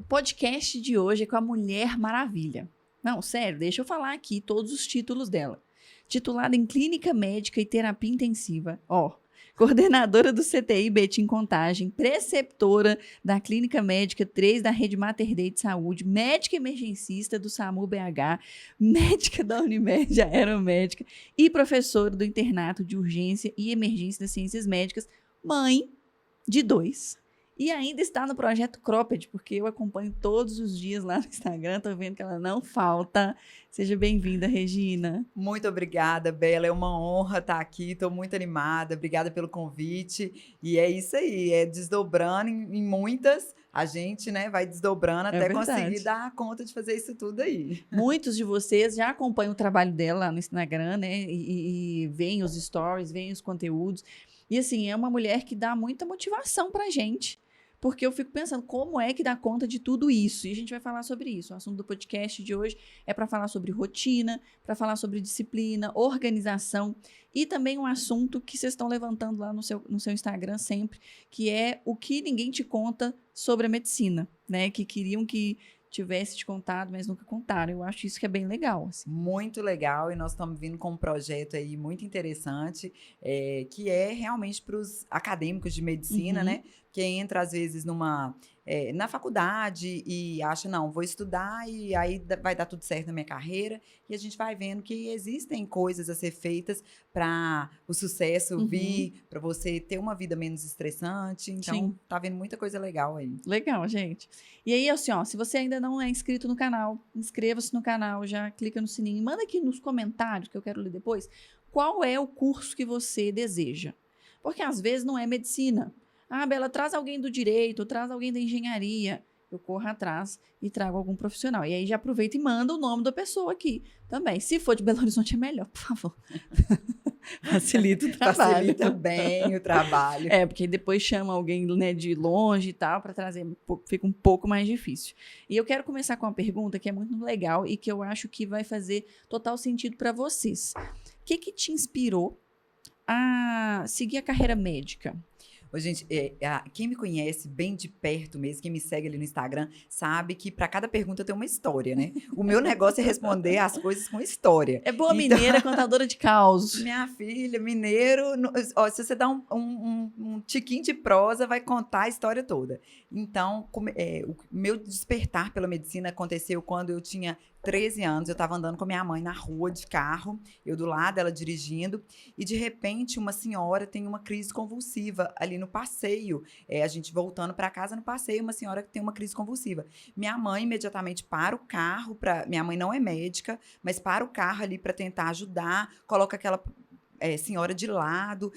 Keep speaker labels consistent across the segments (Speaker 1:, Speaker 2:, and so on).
Speaker 1: podcast de hoje é com a Mulher Maravilha. Não, sério, deixa eu falar aqui todos os títulos dela. Titulada em Clínica Médica e Terapia Intensiva, coordenadora do CTI Betim Contagem, preceptora da Clínica Médica 3 da Rede Mater Dei de Saúde, médica emergencista do SAMU BH, médica da Unimed, aeromédica e professora do Internato de Urgência e Emergência das Ciências Médicas, mãe de 2. E ainda está no projeto Cropped, porque eu acompanho todos os dias lá no Instagram, tô vendo que ela não falta. Seja bem-vinda, Regina.
Speaker 2: Muito obrigada, Bela. É uma honra estar aqui, estou muito animada. Obrigada pelo convite. E é isso aí, é desdobrando em muitas, a gente, né, vai desdobrando até conseguir dar conta de fazer isso tudo aí.
Speaker 1: Muitos de vocês já acompanham o trabalho dela lá no Instagram, né, e veem os stories, veem os conteúdos. E assim, é uma mulher que dá muita motivação pra gente. Porque eu fico pensando, como é que dá conta de tudo isso? E a gente vai falar sobre isso. O assunto do podcast de hoje é para falar sobre rotina, para falar sobre disciplina, organização e também um assunto que vocês estão levantando lá no seu Instagram sempre, que é o que ninguém te conta sobre a medicina, né? Que queriam que tivesse te contado, mas nunca contaram. Eu acho isso que é bem legal. Assim.
Speaker 2: Muito legal, e nós estamos vindo com um projeto aí muito interessante, que é realmente para os acadêmicos de medicina, né? Que entra, às vezes, na faculdade e acha, não, vou estudar e aí vai dar tudo certo na minha carreira. E a gente vai vendo que existem coisas a ser feitas para o sucesso vir, para você ter uma vida menos estressante. Então, tá vendo muita coisa legal aí.
Speaker 1: Legal, gente. E aí, assim, se você ainda não é inscrito no canal, inscreva-se no canal, já clica no sininho. Manda aqui nos comentários, que eu quero ler depois, qual é o curso que você deseja. Porque, às vezes, não é medicina. Ah, Bela, traz alguém do direito, traz alguém da engenharia. Eu corro atrás e trago algum profissional. E aí já aproveita e manda o nome da pessoa aqui também. Se for de Belo Horizonte é melhor, por favor. Facilita o trabalho.
Speaker 2: Facilita bem o trabalho.
Speaker 1: Porque depois chama alguém, né, de longe e tal, para trazer, fica um pouco mais difícil. E eu quero começar com uma pergunta que é muito legal e que eu acho que vai fazer total sentido para vocês. O que te inspirou a seguir a carreira médica?
Speaker 2: Gente, quem me conhece bem de perto mesmo, quem me segue ali no Instagram, sabe que para cada pergunta tem uma história, né? O meu negócio é responder as coisas com história.
Speaker 1: É boa mineira, contadora de causos.
Speaker 2: Minha filha, mineiro, se você dá um tiquinho de prosa, vai contar a história toda. Então, o meu despertar pela medicina aconteceu quando eu tinha 13 anos, eu estava andando com minha mãe na rua de carro, eu do lado, ela dirigindo, e de repente uma senhora tem uma crise convulsiva ali no passeio. A gente voltando para casa no passeio, uma senhora que tem uma crise convulsiva. Minha mãe imediatamente para o carro, minha mãe não é médica, mas para o carro ali para tentar ajudar, coloca aquela senhora de lado,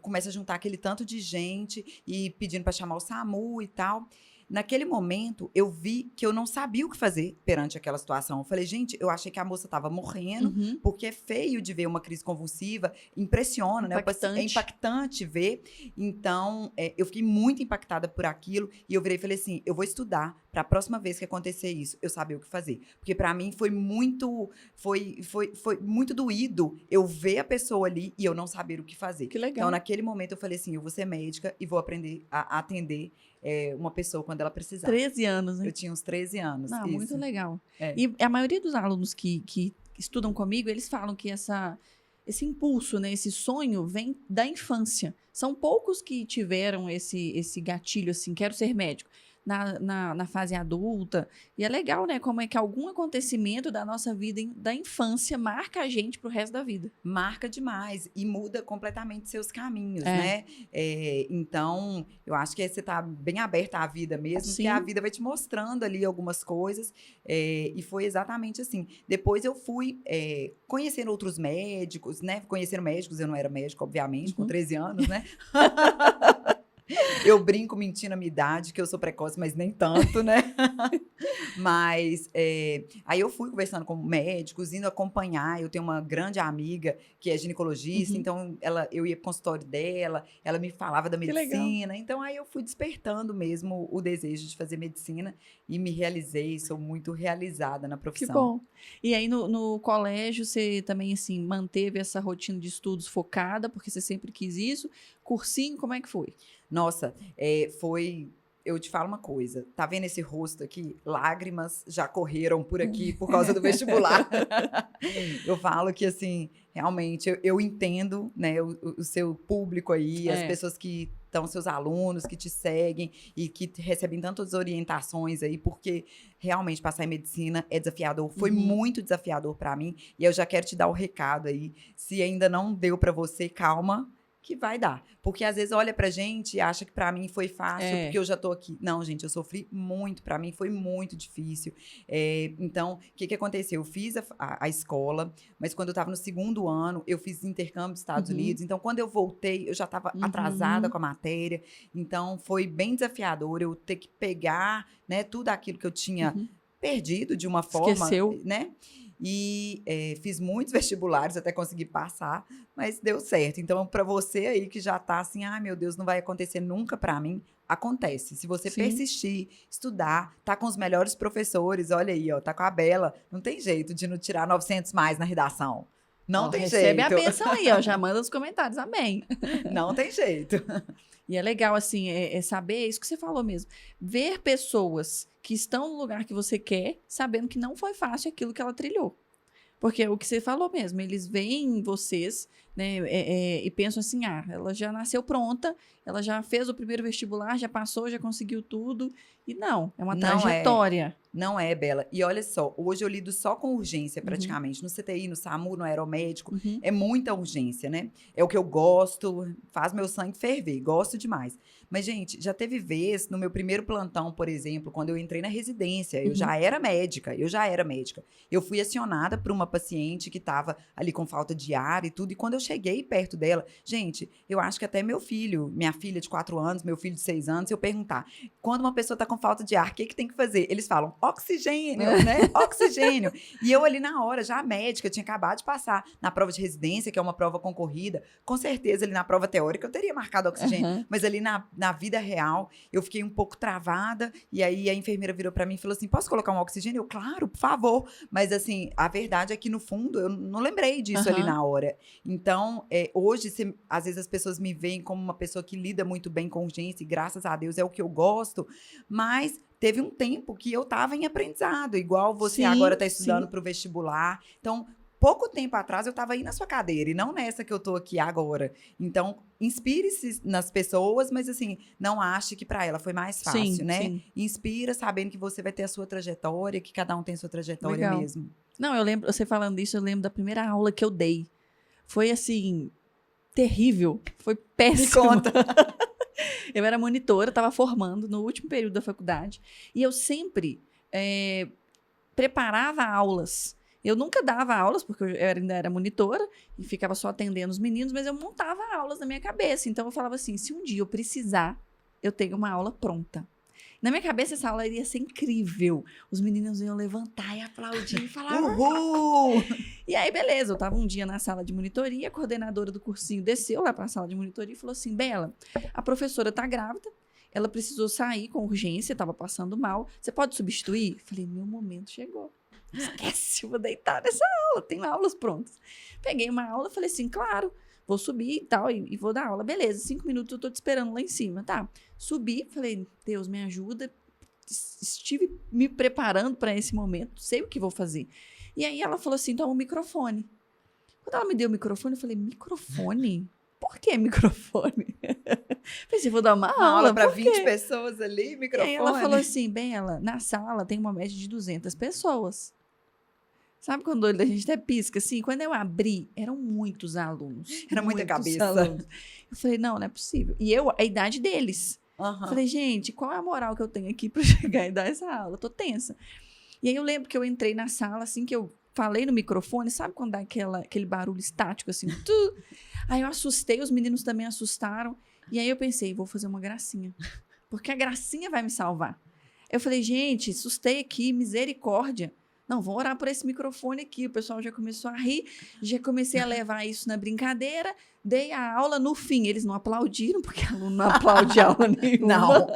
Speaker 2: começa a juntar aquele tanto de gente e pedindo para chamar o SAMU e tal. Naquele momento, eu vi que eu não sabia o que fazer perante aquela situação. Eu falei, gente, eu achei que a moça estava morrendo, porque é feio de ver uma crise convulsiva, impressiona, né? É impactante ver. Então, eu fiquei muito impactada por aquilo e eu virei e falei assim, eu vou estudar para a próxima vez que acontecer isso, eu saber o que fazer. Porque para mim foi muito doído eu ver a pessoa ali e eu não saber o que fazer.
Speaker 1: Que legal.
Speaker 2: Então, naquele momento, eu falei assim, eu vou ser médica e vou aprender a atender uma pessoa quando ela precisar.
Speaker 1: 13 anos, né?
Speaker 2: Eu tinha uns 13 anos.
Speaker 1: Não,
Speaker 2: isso.
Speaker 1: Muito legal. E a maioria dos alunos que estudam comigo, eles falam que esse impulso, né, esse sonho vem da infância. São poucos que tiveram esse gatilho, assim, quero ser médico. Na fase adulta. E é legal, né? Como é que algum acontecimento da nossa vida, da infância, marca a gente pro resto da vida.
Speaker 2: Marca demais e muda completamente seus caminhos, né? Então, eu acho que você tá bem aberta à vida mesmo, porque a vida vai te mostrando ali algumas coisas. E foi exatamente assim. Depois eu fui conhecendo outros médicos, né? Conhecendo médicos, eu não era médico, obviamente, com 13 anos, né? Eu brinco mentindo a minha idade, que eu sou precoce, mas nem tanto, né? Mas aí eu fui conversando com médicos, indo acompanhar. Eu tenho uma grande amiga que é ginecologista, então eu ia pro consultório dela, ela me falava da medicina. Então aí eu fui despertando mesmo o desejo de fazer medicina e me realizei, sou muito realizada na profissão.
Speaker 1: Que bom. E aí no colégio você também assim manteve essa rotina de estudos focada, porque você sempre quis isso? Cursinho, como é que foi?
Speaker 2: Nossa, foi eu te falo uma coisa. Tá vendo esse rosto aqui? Lágrimas já correram por aqui por causa do vestibular. Eu falo que, assim, realmente, eu entendo, né, o seu público aí, as pessoas que estão, seus alunos, que te seguem e que recebem tantas orientações aí, porque realmente passar em medicina é desafiador. Foi muito desafiador para mim. E eu já quero te dar o recado aí. Se ainda não deu para você, calma, que vai dar. Porque às vezes olha pra gente e acha que pra mim foi fácil, porque eu já tô aqui. Não, gente, eu sofri muito. Pra mim foi muito difícil. Então, o que aconteceu? Eu fiz a escola, mas quando eu tava no 2º ano, eu fiz intercâmbio dos Estados Unidos. Então, quando eu voltei, eu já tava atrasada com a matéria. Então, foi bem desafiador eu ter que pegar, né, tudo aquilo que eu tinha perdido de uma forma,
Speaker 1: Esqueceu.
Speaker 2: né? E fiz muitos vestibulares até conseguir passar, mas deu certo. Então, para você aí que já tá assim, meu Deus, não vai acontecer nunca para mim, acontece. Se você persistir, estudar, tá com os melhores professores, olha aí, ó, tá com a Bela, não tem jeito de não tirar 900 mais na redação. Não tem
Speaker 1: recebe
Speaker 2: jeito.
Speaker 1: Recebe a benção aí, ó, já manda nos comentários, amém.
Speaker 2: Não tem jeito.
Speaker 1: E é legal, assim, saber isso que você falou mesmo. Ver pessoas que estão no lugar que você quer, sabendo que não foi fácil aquilo que ela trilhou. Porque é o que você falou mesmo, eles veem vocês, né, e pensam assim, ela já nasceu pronta, ela já fez o primeiro vestibular, já passou, já conseguiu tudo. E não, é uma trajetória.
Speaker 2: Não é, Bela. E olha só, hoje eu lido só com urgência, praticamente. No CTI, no SAMU, no aeromédico. É muita urgência, né? É o que eu gosto, faz meu sangue ferver, gosto demais. Mas, gente, já teve vez, no meu primeiro plantão, por exemplo, quando eu entrei na residência, eu já era médica. Eu fui acionada por uma paciente que estava ali com falta de ar e tudo. E quando eu cheguei perto dela, gente, eu acho que até meu filho, minha filha de 4 anos, meu filho de 6 anos, se eu perguntar, quando uma pessoa está com falta de ar, o que tem que fazer? Eles falam, oxigênio, né? Oxigênio. E eu ali na hora, já médica, tinha acabado de passar na prova de residência, que é uma prova concorrida. Com certeza, ali na prova teórica, eu teria marcado oxigênio. Mas ali na vida real, eu fiquei um pouco travada. E aí, a enfermeira virou para mim e falou assim, posso colocar um oxigênio? Eu, claro, por favor. Mas, assim, a verdade é que, no fundo, eu não lembrei disso ali na hora. Então, hoje, às vezes as pessoas me veem como uma pessoa que lida muito bem com urgência, e graças a Deus é o que eu gosto, mas teve um tempo que eu estava em aprendizado, igual você agora está estudando para o vestibular. Então, pouco tempo atrás eu estava aí na sua cadeira e não nessa que eu estou aqui agora. Então, inspire-se nas pessoas, mas assim, não ache que para ela foi mais fácil, né? Sim. Inspira sabendo que você vai ter a sua trajetória, que cada um tem a sua trajetória mesmo.
Speaker 1: Não, eu lembro, você falando isso, eu lembro da primeira aula que eu dei. Foi assim, terrível, foi péssimo.
Speaker 2: Me conta.
Speaker 1: Eu era monitora, estava formando no último período da faculdade. E eu sempre preparava aulas. Eu nunca dava aulas, porque eu ainda era monitora e ficava só atendendo os meninos, mas eu montava aulas na minha cabeça. Então, eu falava assim, se um dia eu precisar, eu tenho uma aula pronta. Na minha cabeça, essa aula iria ser incrível. Os meninos iam levantar e aplaudir e falar...
Speaker 2: Uhul!
Speaker 1: E aí, beleza. Eu tava um dia na sala de monitoria, a coordenadora do cursinho desceu lá pra sala de monitoria e falou assim, Bela, a professora tá grávida, ela precisou sair com urgência, tava passando mal. Você pode substituir? Falei, meu momento chegou. Esquece, eu vou deitar nessa aula, tenho aulas prontas. Peguei uma aula, falei assim, claro, vou subir e tal, e vou dar aula. Beleza, 5 minutos eu tô te esperando lá em cima, tá? Subi, falei, Deus, me ajuda. Estive me preparando para esse momento, sei o que vou fazer. E aí ela falou assim, toma o microfone. Quando ela me deu o microfone, eu falei, microfone? Por que microfone? Pensei, vou dar uma aula
Speaker 2: para 20 pessoas ali, microfone.
Speaker 1: E aí ela falou assim, Bela, na sala tem uma média de 200 pessoas. Sabe quando a gente até pisca assim? Quando eu abri, eram muitos alunos.
Speaker 2: Era muita cabeça.
Speaker 1: Alunos. Eu falei, não é possível. E eu, a idade deles. Falei, gente, qual é a moral que eu tenho aqui para chegar e dar essa aula? Eu tô tensa. E aí eu lembro que eu entrei na sala, assim, que eu falei no microfone, sabe quando dá aquele barulho estático, assim? Aí eu assustei, os meninos também assustaram. E aí eu pensei, vou fazer uma gracinha. Porque a gracinha vai me salvar. Eu falei, gente, assustei aqui, misericórdia. Não, vou orar por esse microfone aqui. O pessoal já começou a rir, já comecei a levar isso na brincadeira, dei a aula. No fim, eles não aplaudiram, porque aluno não aplaude aula nenhuma.
Speaker 2: Não.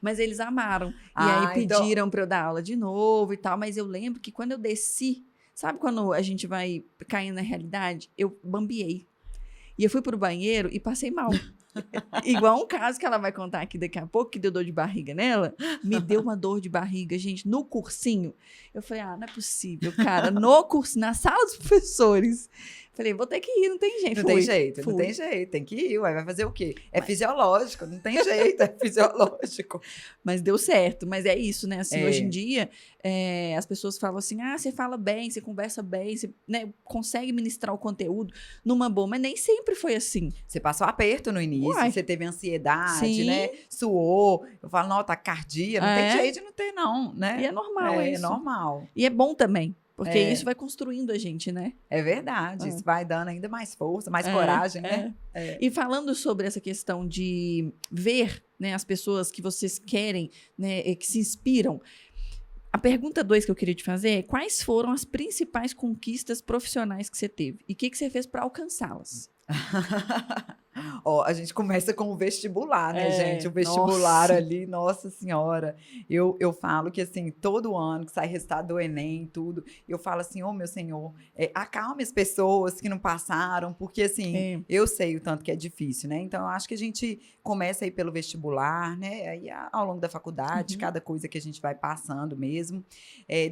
Speaker 1: Mas eles amaram. E aí pediram para eu dar aula de novo e tal. Mas eu lembro que quando eu desci, sabe quando a gente vai caindo na realidade? Eu bambiei. E eu fui pro banheiro e passei mal. Igual um caso que ela vai contar aqui daqui a pouco, que deu dor de barriga nela. Me deu uma dor de barriga, gente, no cursinho. Eu falei, não é possível, cara. No curso, na sala dos professores. Falei, vou ter que ir, não tem jeito.
Speaker 2: Não tem jeito, não tem jeito. Tem que ir, ué, vai fazer o quê? É fisiológico, não tem jeito, é fisiológico.
Speaker 1: Mas deu certo, mas é isso, né? Assim, hoje em dia, as pessoas falam assim, você fala bem, você conversa bem, você, né, consegue ministrar o conteúdo numa boa, mas nem sempre foi assim.
Speaker 2: Você passou aperto no início, você teve ansiedade,
Speaker 1: Sim.
Speaker 2: né? Suou. Eu falo, não, tá cardia, não tem jeito de não ter, não, né?
Speaker 1: E é normal isso.
Speaker 2: É normal.
Speaker 1: E é bom também. Porque isso vai construindo a gente, né?
Speaker 2: É verdade. Isso vai dando ainda mais força, mais coragem, né?
Speaker 1: E falando sobre essa questão de ver, né, as pessoas que vocês querem, né, que se inspiram, a pergunta 2 que eu queria te fazer é: quais foram as principais conquistas profissionais que você teve? E o que você fez para alcançá-las?
Speaker 2: Ó, a gente começa com o vestibular, né, gente? O vestibular ali, nossa senhora. Eu falo que, assim, todo ano que sai resultado do Enem e tudo, eu falo assim, meu senhor, acalme as pessoas que não passaram, porque, assim, eu sei o tanto que é difícil, né? Então, eu acho que a gente começa aí pelo vestibular, né? Aí, ao longo da faculdade, cada coisa que a gente vai passando mesmo.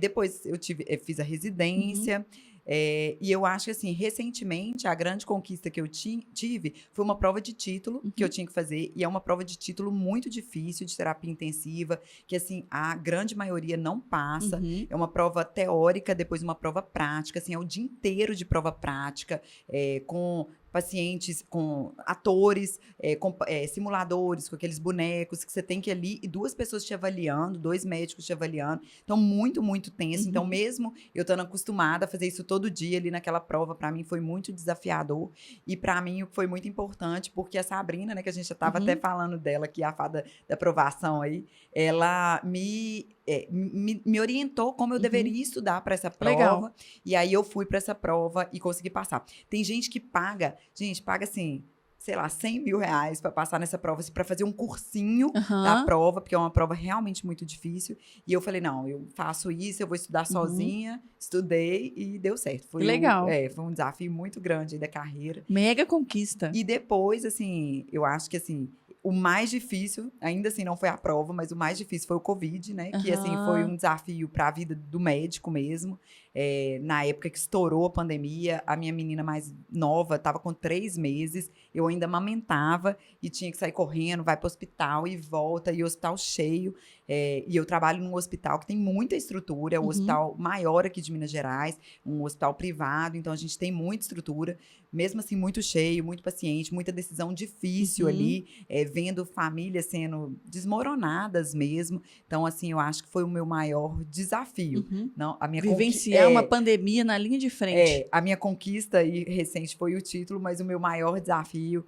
Speaker 2: Depois, eu fiz a residência. E eu acho que, assim, recentemente, a grande conquista que eu tive foi uma prova de título que eu tinha que fazer. E é uma prova de título muito difícil, de terapia intensiva, que, assim, a grande maioria não passa. É uma prova teórica, depois uma prova prática. Assim, é o dia inteiro de prova prática, com pacientes, com atores, com simuladores, com aqueles bonecos que você tem que ir ali, e 2 pessoas te avaliando, 2 médicos te avaliando. Então, muito, muito tenso. Então, mesmo eu estando acostumada a fazer isso todo dia ali naquela prova, para mim foi muito desafiador. E para mim foi muito importante, porque a Sabrina, né, que a gente já estava até falando dela aqui, a fada da aprovação aí, ela me orientou como eu deveria estudar para essa prova.
Speaker 1: Legal.
Speaker 2: E aí eu fui para essa prova e consegui passar. Tem gente que paga assim, sei lá, 100 mil reais para passar nessa prova, assim, para fazer um cursinho da prova, porque é uma prova realmente muito difícil. E eu falei, não, eu faço isso, eu vou estudar sozinha. Estudei e deu certo. Foi
Speaker 1: legal.
Speaker 2: Foi um desafio muito grande aí da carreira.
Speaker 1: Mega conquista.
Speaker 2: E depois, assim, eu acho que, assim, o mais difícil, ainda assim não foi a prova, mas o mais difícil foi o Covid, né? Que, assim, foi um desafio para a vida do médico mesmo. Na época que estourou a pandemia, a minha menina mais nova estava com 3 meses, eu ainda amamentava e tinha que sair correndo, vai para o hospital e volta, e o hospital cheio. E eu trabalho num hospital que tem muita estrutura, é o hospital maior aqui de Minas Gerais, um hospital privado, então a gente tem muita estrutura, mesmo assim muito cheio, muito paciente, muita decisão difícil ali, vendo famílias sendo desmoronadas mesmo. Então, assim, eu acho que foi o meu maior desafio. Não, a minha
Speaker 1: vivenciar uma pandemia na linha de frente.
Speaker 2: A minha conquista aí recente foi o título, mas o meu maior desafio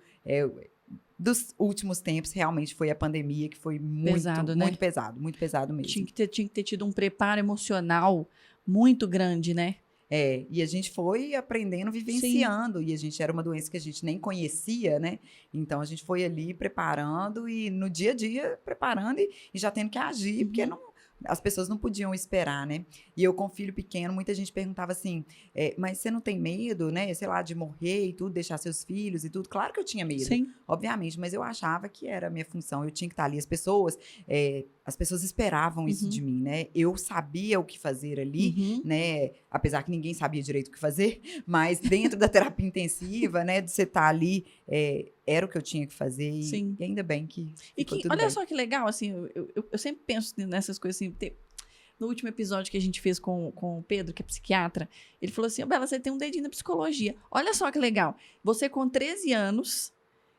Speaker 2: dos últimos tempos realmente foi a pandemia, que foi muito pesado, né? Muito pesado mesmo.
Speaker 1: Tinha que ter tido um preparo emocional muito grande, né?
Speaker 2: E a gente foi aprendendo, vivenciando. Sim. E a gente era uma doença que a gente nem conhecia, né? Então, a gente foi ali preparando e no dia a dia preparando e já tendo que agir, porque as pessoas não podiam esperar, né? E eu com filho pequeno, muita gente perguntava assim, mas você não tem medo, né? Sei lá, de morrer e tudo, deixar seus filhos e tudo? Claro que eu tinha medo, obviamente, mas eu achava que era a minha função, eu tinha que estar ali. As pessoas esperavam isso de mim, né? Eu sabia o que fazer ali, né? Apesar que ninguém sabia direito o que fazer, mas dentro da terapia intensiva, né? De você estar ali, era o que eu tinha que fazer e ainda bem que
Speaker 1: olha
Speaker 2: bem.
Speaker 1: Só que legal, assim, eu sempre penso nessas coisas assim, no último episódio que a gente fez com o Pedro, que é psiquiatra, ele falou assim, Bela, você tem um dedinho na psicologia. Olha só que legal, você com 13 anos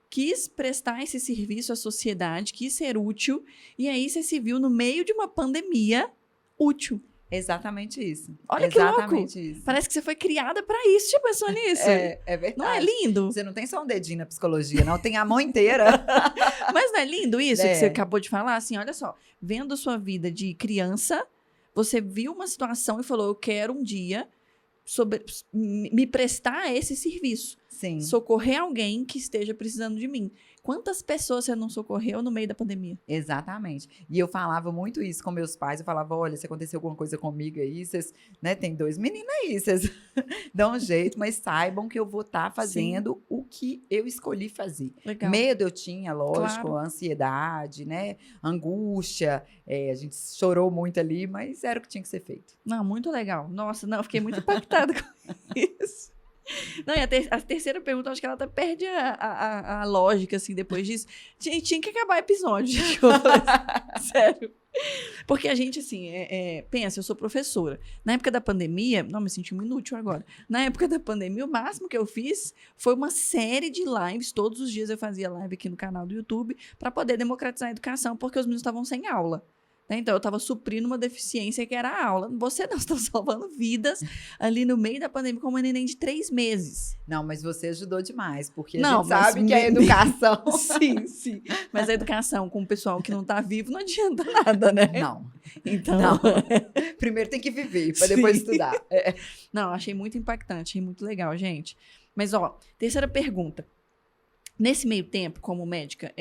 Speaker 1: quis prestar esse serviço à sociedade, quis ser útil, e aí você se viu no meio de uma pandemia útil.
Speaker 2: Exatamente isso.
Speaker 1: Olha que louco. Isso. Parece que você foi criada para isso. Já pensou nisso?
Speaker 2: É verdade.
Speaker 1: Não é lindo?
Speaker 2: Você não tem só um dedinho na psicologia, não. Tem a mão inteira.
Speaker 1: Mas não é lindo isso que você acabou de falar? Assim, olha só. Vendo sua vida de criança, você viu uma situação e falou, eu quero um dia me prestar a esse serviço.
Speaker 2: Sim.
Speaker 1: socorrer alguém que esteja precisando de mim. Quantas pessoas você não socorreu no meio da pandemia?
Speaker 2: Exatamente. E eu falava muito isso com meus pais. Eu falava, olha, se acontecer alguma coisa comigo aí, vocês, né, tem 2 meninos aí, vocês dão um jeito, mas saibam que eu vou estar fazendo o que eu escolhi fazer.
Speaker 1: Legal.
Speaker 2: Medo eu tinha, lógico,
Speaker 1: Claro.
Speaker 2: ansiedade, né, angústia, a gente chorou muito ali, mas era o que tinha que ser feito.
Speaker 1: Não, muito legal. Nossa, não, eu fiquei muito impactada com isso. Não, e a terceira pergunta, acho que ela até perde a lógica, assim, depois disso. Tinha que acabar o episódio, gente. Eu falei assim, sério. Porque a gente, assim, pensa, eu sou professora. Na época da pandemia, não, me senti muito inútil agora. Na época da pandemia, o máximo que eu fiz foi uma série de lives. Todos os dias eu fazia live aqui no canal do YouTube para poder democratizar a educação, porque os meninos estavam sem aula. Né? Então, eu estava suprindo uma deficiência que era a aula. Você não está salvando vidas ali no meio da pandemia com uma neném de 3 meses.
Speaker 2: Não, mas você ajudou demais, porque
Speaker 1: Não,
Speaker 2: a gente sabe
Speaker 1: mas
Speaker 2: que a educação...
Speaker 1: Sim, sim. Mas a educação com o pessoal que não está vivo não adianta nada, né?
Speaker 2: Não.
Speaker 1: Então,
Speaker 2: Não. Primeiro tem que viver, para depois
Speaker 1: Sim.
Speaker 2: estudar.
Speaker 1: Não, achei muito impactante, achei muito legal, gente. Mas, ó, terceira pergunta. Nesse meio tempo, como médica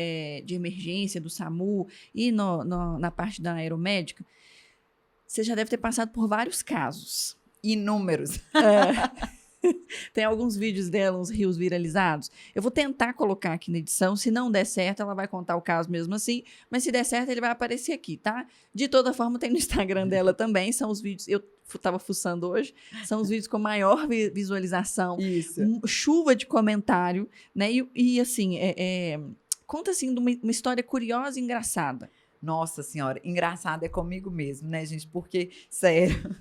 Speaker 1: de emergência do SAMU e na parte da aeromédica, você já deve ter passado por vários casos.
Speaker 2: Inúmeros.
Speaker 1: Tem alguns vídeos dela, uns rios viralizados. Eu vou tentar colocar aqui na edição. Se não der certo, ela vai contar o caso mesmo assim. Mas se der certo, ele vai aparecer aqui, tá? De toda forma, tem no Instagram dela também. São os vídeos... Eu estava fuçando hoje. São os vídeos com maior visualização.
Speaker 2: Isso.
Speaker 1: Chuva de comentário, né? E assim, conta assim de uma história curiosa e engraçada.
Speaker 2: Nossa Senhora, engraçado é comigo mesmo, né, gente? Porque, sério,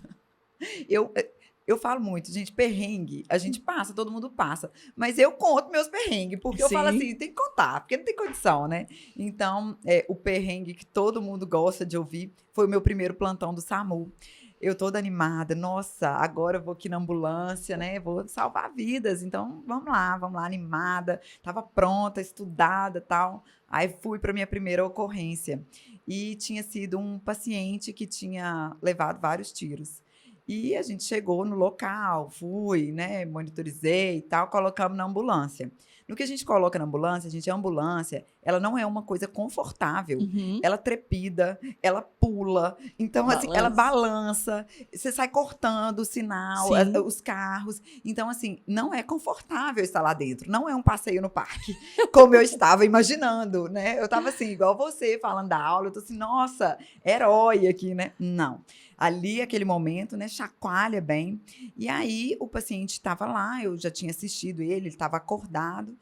Speaker 2: eu falo muito, gente, perrengue, a gente passa, todo mundo passa. Mas eu conto meus perrengues, porque eu
Speaker 1: Sim.
Speaker 2: falo assim, tem que contar, porque não tem condição, né? Então, o perrengue que todo mundo gosta de ouvir foi o meu primeiro plantão do SAMU. Eu toda animada, nossa, agora eu vou aqui na ambulância, né? Vou salvar vidas. Então, vamos lá, animada. Tava pronta, estudada, tal. Aí fui para minha primeira ocorrência. E tinha sido um paciente que tinha levado vários tiros. E a gente chegou no local, fui, né? Monitorizei e tal, colocamos na ambulância. No que a gente coloca na ambulância, a ambulância, ela não é uma coisa confortável.
Speaker 1: Uhum.
Speaker 2: Ela trepida, ela pula. Então, assim, ela balança. Você sai cortando o sinal, os carros. Então, assim, não é confortável estar lá dentro. Não é um passeio no parque, como eu estava imaginando, né? Eu estava assim, igual você, falando da aula. Eu tô assim, nossa, herói aqui, né? Não. Ali, aquele momento, né, chacoalha bem. E aí, o paciente estava lá, eu já tinha assistido ele estava acordado.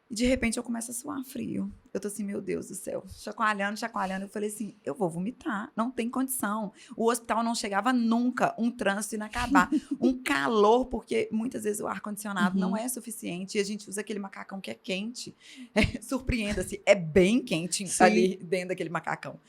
Speaker 2: E, de repente, eu começo a suar frio. Eu tô assim, meu Deus do céu, chacoalhando. Eu falei assim, eu vou vomitar, não tem condição. O hospital não chegava nunca, um trânsito inacabar. Um calor, porque muitas vezes o ar-condicionado não é suficiente. E a gente usa aquele macacão que é quente. Surpreenda-se, é bem quente ali dentro daquele macacão.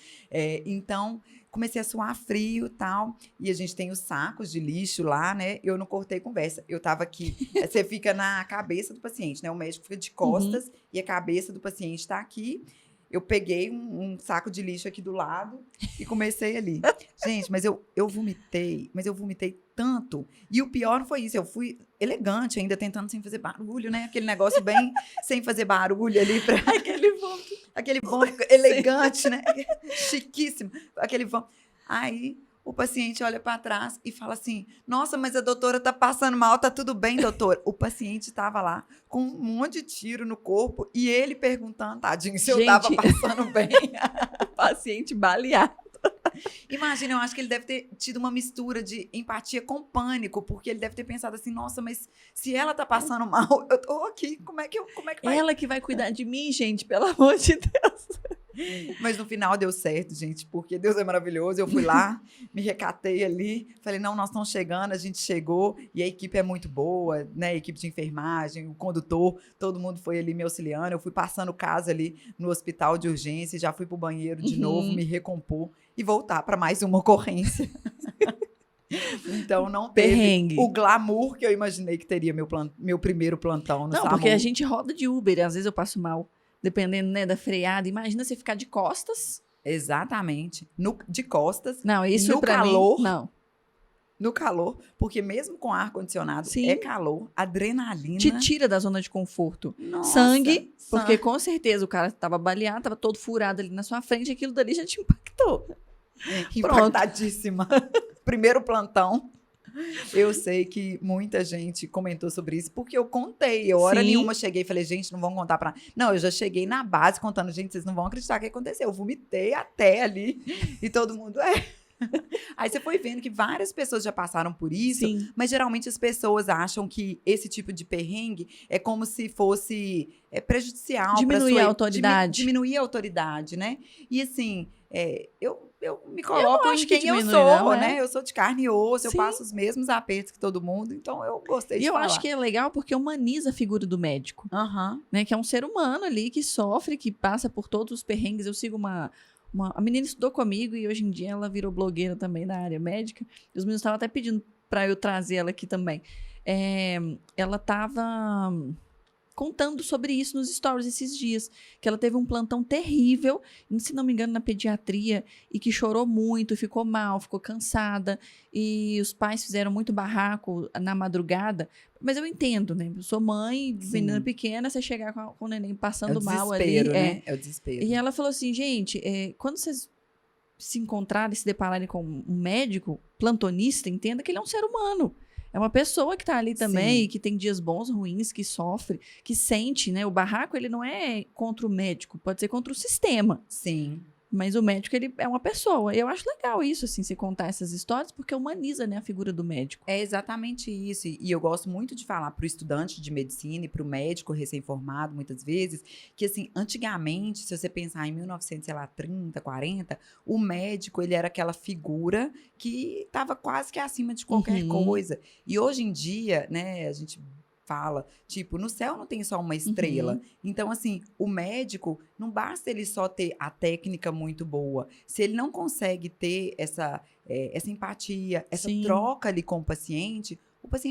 Speaker 2: Então... comecei a suar frio e tal, e a gente tem os sacos de lixo lá, né? Eu não cortei conversa, eu tava aqui. Você fica na cabeça do paciente, né? O médico fica de costas e a cabeça do paciente tá aqui. Eu peguei um saco de lixo aqui do lado e comecei ali. Gente, mas eu vomitei, tanto. E o pior não foi isso, eu fui elegante ainda, tentando sem fazer barulho, né? Aquele negócio bem sem fazer barulho ali. Aquele vômito elegante, né? Chiquíssimo. Aquele vômito. Aí o paciente olha para trás e fala assim, nossa, mas a doutora tá passando mal, tá tudo bem, doutor? O paciente estava lá com um monte de tiro no corpo e ele perguntando, tadinho, se eu tava passando bem.
Speaker 1: O paciente baleado.
Speaker 2: Imagina, eu acho que ele deve ter tido uma mistura de empatia com pânico, porque ele deve ter pensado assim, nossa, mas se ela tá passando mal, eu tô aqui, como é que vai?
Speaker 1: Ela que vai cuidar de mim, gente, pelo amor de Deus.
Speaker 2: Mas no final deu certo, gente, porque Deus é maravilhoso. Eu fui lá, me recatei ali, falei, não, nós estamos chegando, a gente chegou e a equipe é muito boa, né? A equipe de enfermagem, o condutor, todo mundo foi ali me auxiliando. Eu fui passando casa ali no hospital de urgência, já fui pro banheiro de novo, me recompor e voltar para mais uma ocorrência. Então, não teve o glamour que eu imaginei que teria meu primeiro plantão no SAMU.
Speaker 1: Não, porque a gente roda de Uber, às vezes eu passo mal. Dependendo, né, da freada. Imagina você ficar de costas.
Speaker 2: Exatamente. De costas.
Speaker 1: Não, isso
Speaker 2: no
Speaker 1: pra
Speaker 2: calor.
Speaker 1: mim, não.
Speaker 2: no calor, porque mesmo com ar-condicionado,
Speaker 1: Sim.
Speaker 2: é calor, adrenalina.
Speaker 1: Te tira da zona de conforto.
Speaker 2: Nossa,
Speaker 1: Sangue, porque com certeza o cara tava baleado, tava todo furado ali na sua frente, aquilo dali já te impactou.
Speaker 2: impactadíssima. Primeiro plantão. Eu sei que muita gente comentou sobre isso, porque eu contei. Eu, hora
Speaker 1: Sim.
Speaker 2: nenhuma, cheguei e falei, gente, não vão contar pra... Não, eu já cheguei na base contando, gente, vocês não vão acreditar o que aconteceu. Eu vomitei até ali. E todo mundo, Aí você foi vendo que várias pessoas já passaram por isso,
Speaker 1: Sim.
Speaker 2: mas geralmente as pessoas acham que esse tipo de perrengue é como se fosse prejudicial.
Speaker 1: Diminuir a autoridade.
Speaker 2: Diminuir a autoridade, né? E assim, eu me coloco
Speaker 1: acho
Speaker 2: em
Speaker 1: que
Speaker 2: quem eu
Speaker 1: diminui,
Speaker 2: sou,
Speaker 1: não,
Speaker 2: né? Eu sou de carne e osso, eu
Speaker 1: Sim.
Speaker 2: passo os mesmos apertos que todo mundo, então eu gostei de
Speaker 1: E eu
Speaker 2: falar.
Speaker 1: acho que é legal porque humaniza a figura do médico,
Speaker 2: Aham.
Speaker 1: né? Que é um ser humano ali que sofre, que passa por todos os perrengues. Eu sigo a menina estudou comigo e hoje em dia ela virou blogueira também na área médica. E os meninos estavam até pedindo para eu trazer ela aqui também. Ela estava contando sobre isso nos stories esses dias, que ela teve um plantão terrível, se não me engano, na pediatria, e que chorou muito, ficou mal, ficou cansada, e os pais fizeram muito barraco na madrugada. Mas eu entendo, né? Eu sou mãe, menina pequena, você chegar com o neném passando mal ali.
Speaker 2: Né? É o desespero.
Speaker 1: E ela falou assim, gente, quando vocês se encontrarem, se depararem com um médico plantonista, entenda que ele é um ser humano. É uma pessoa que está ali também, que tem dias bons, ruins, que sofre, que sente, né? O barraco, ele não é contra o médico, pode ser contra o sistema.
Speaker 2: Sim.
Speaker 1: Mas o médico, ele é uma pessoa. Eu acho legal isso, assim, você contar essas histórias, porque humaniza, né, a figura do médico.
Speaker 2: É exatamente isso. E eu gosto muito de falar para o estudante de medicina e para o médico recém-formado, muitas vezes, que, assim, antigamente, se você pensar em 1930, 40, o médico, ele era aquela figura que estava quase que acima de qualquer coisa. E hoje em dia, né, a gente fala, tipo, no céu não tem só uma estrela. Então, assim, o médico, não basta ele só ter a técnica muito boa. Se ele não consegue ter essa empatia, essa troca ali com o paciente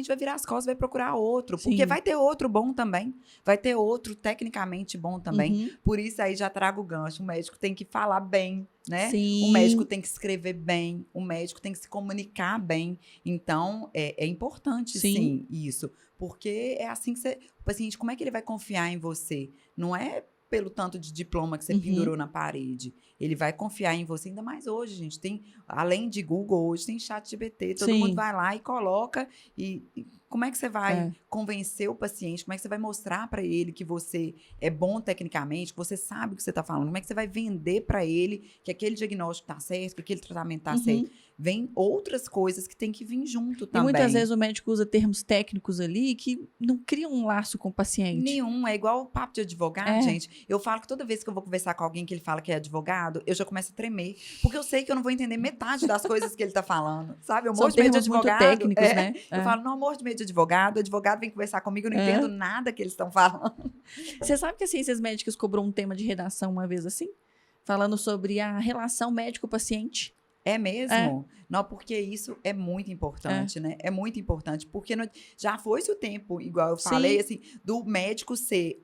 Speaker 2: vai virar as costas, vai procurar outro. Porque vai ter outro bom também. Vai ter outro tecnicamente bom também. Por isso aí já trago o gancho. O médico tem que falar bem, né?
Speaker 1: Sim.
Speaker 2: O médico tem que escrever bem. O médico tem que se comunicar bem. Então, é importante, sim, isso. Porque é assim que o paciente, como é que ele vai confiar em você? Não é pelo tanto de diploma que você pendurou na parede. Ele vai confiar em você, ainda mais hoje, gente. Tem, além de Google, hoje tem ChatGPT. Todo mundo vai lá e coloca. E como é que você vai convencer o paciente? Como é que você vai mostrar para ele que você é bom tecnicamente, que você sabe o que você está falando? Como é que você vai vender para ele que aquele diagnóstico está certo, que aquele tratamento está certo? Vem outras coisas que tem que vir junto também.
Speaker 1: E muitas vezes o médico usa termos técnicos ali que não criam um laço com o paciente.
Speaker 2: Nenhum. É igual o papo de advogado, gente. Eu falo que toda vez que eu vou conversar com alguém que ele fala que é advogado, eu já começo a tremer. Porque eu sei que eu não vou entender metade das coisas que ele tá falando, sabe? Eu morro de medo de advogado.
Speaker 1: Muito técnicos, né?
Speaker 2: Eu falo, não, morro de medo de advogado. O advogado vem conversar comigo, eu não entendo nada que eles estão falando.
Speaker 1: Você sabe que a Ciências Médicas cobrou um tema de redação uma vez assim? Falando sobre a relação médico-paciente.
Speaker 2: É mesmo? Não, porque isso é muito importante, né? É muito importante, porque já foi-se o tempo, igual eu falei, assim, do médico ser...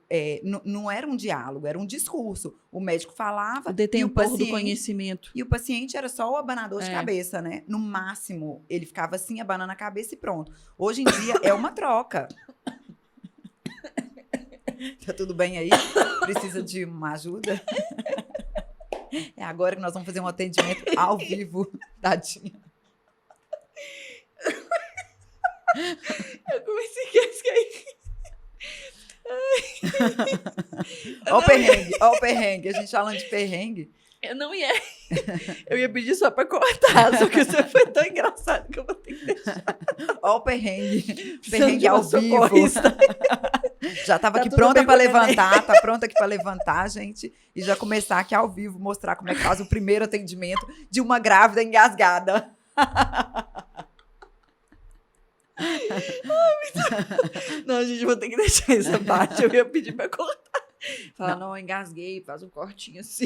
Speaker 2: não era um diálogo, era um discurso. O médico falava...
Speaker 1: O detentor
Speaker 2: e o paciente,
Speaker 1: do conhecimento.
Speaker 2: E o paciente era só o abanador de cabeça, né? No máximo, ele ficava assim, abanando a cabeça e pronto. Hoje em dia, é uma troca. Tá tudo bem aí? Precisa de uma ajuda? É agora que nós vamos fazer um atendimento ao vivo, tadinha.
Speaker 1: Eu comecei a esquecer.
Speaker 2: Ó o perrengue, a gente falando de perrengue.
Speaker 1: Eu não ia. Eu ia pedir só pra cortar, só que você foi tão engraçado que eu vou ter que deixar.
Speaker 2: Ó o perrengue. Perrengue ao vivo. Já tava aqui
Speaker 1: pronta
Speaker 2: pra levantar, tá pronta aqui pra levantar, gente. E já começar aqui ao vivo, mostrar como é que faz o primeiro atendimento de uma grávida engasgada.
Speaker 1: Não, gente, vou ter que deixar essa parte. Eu ia pedir pra cortar. Fala, não, engasguei, faz um cortinho assim.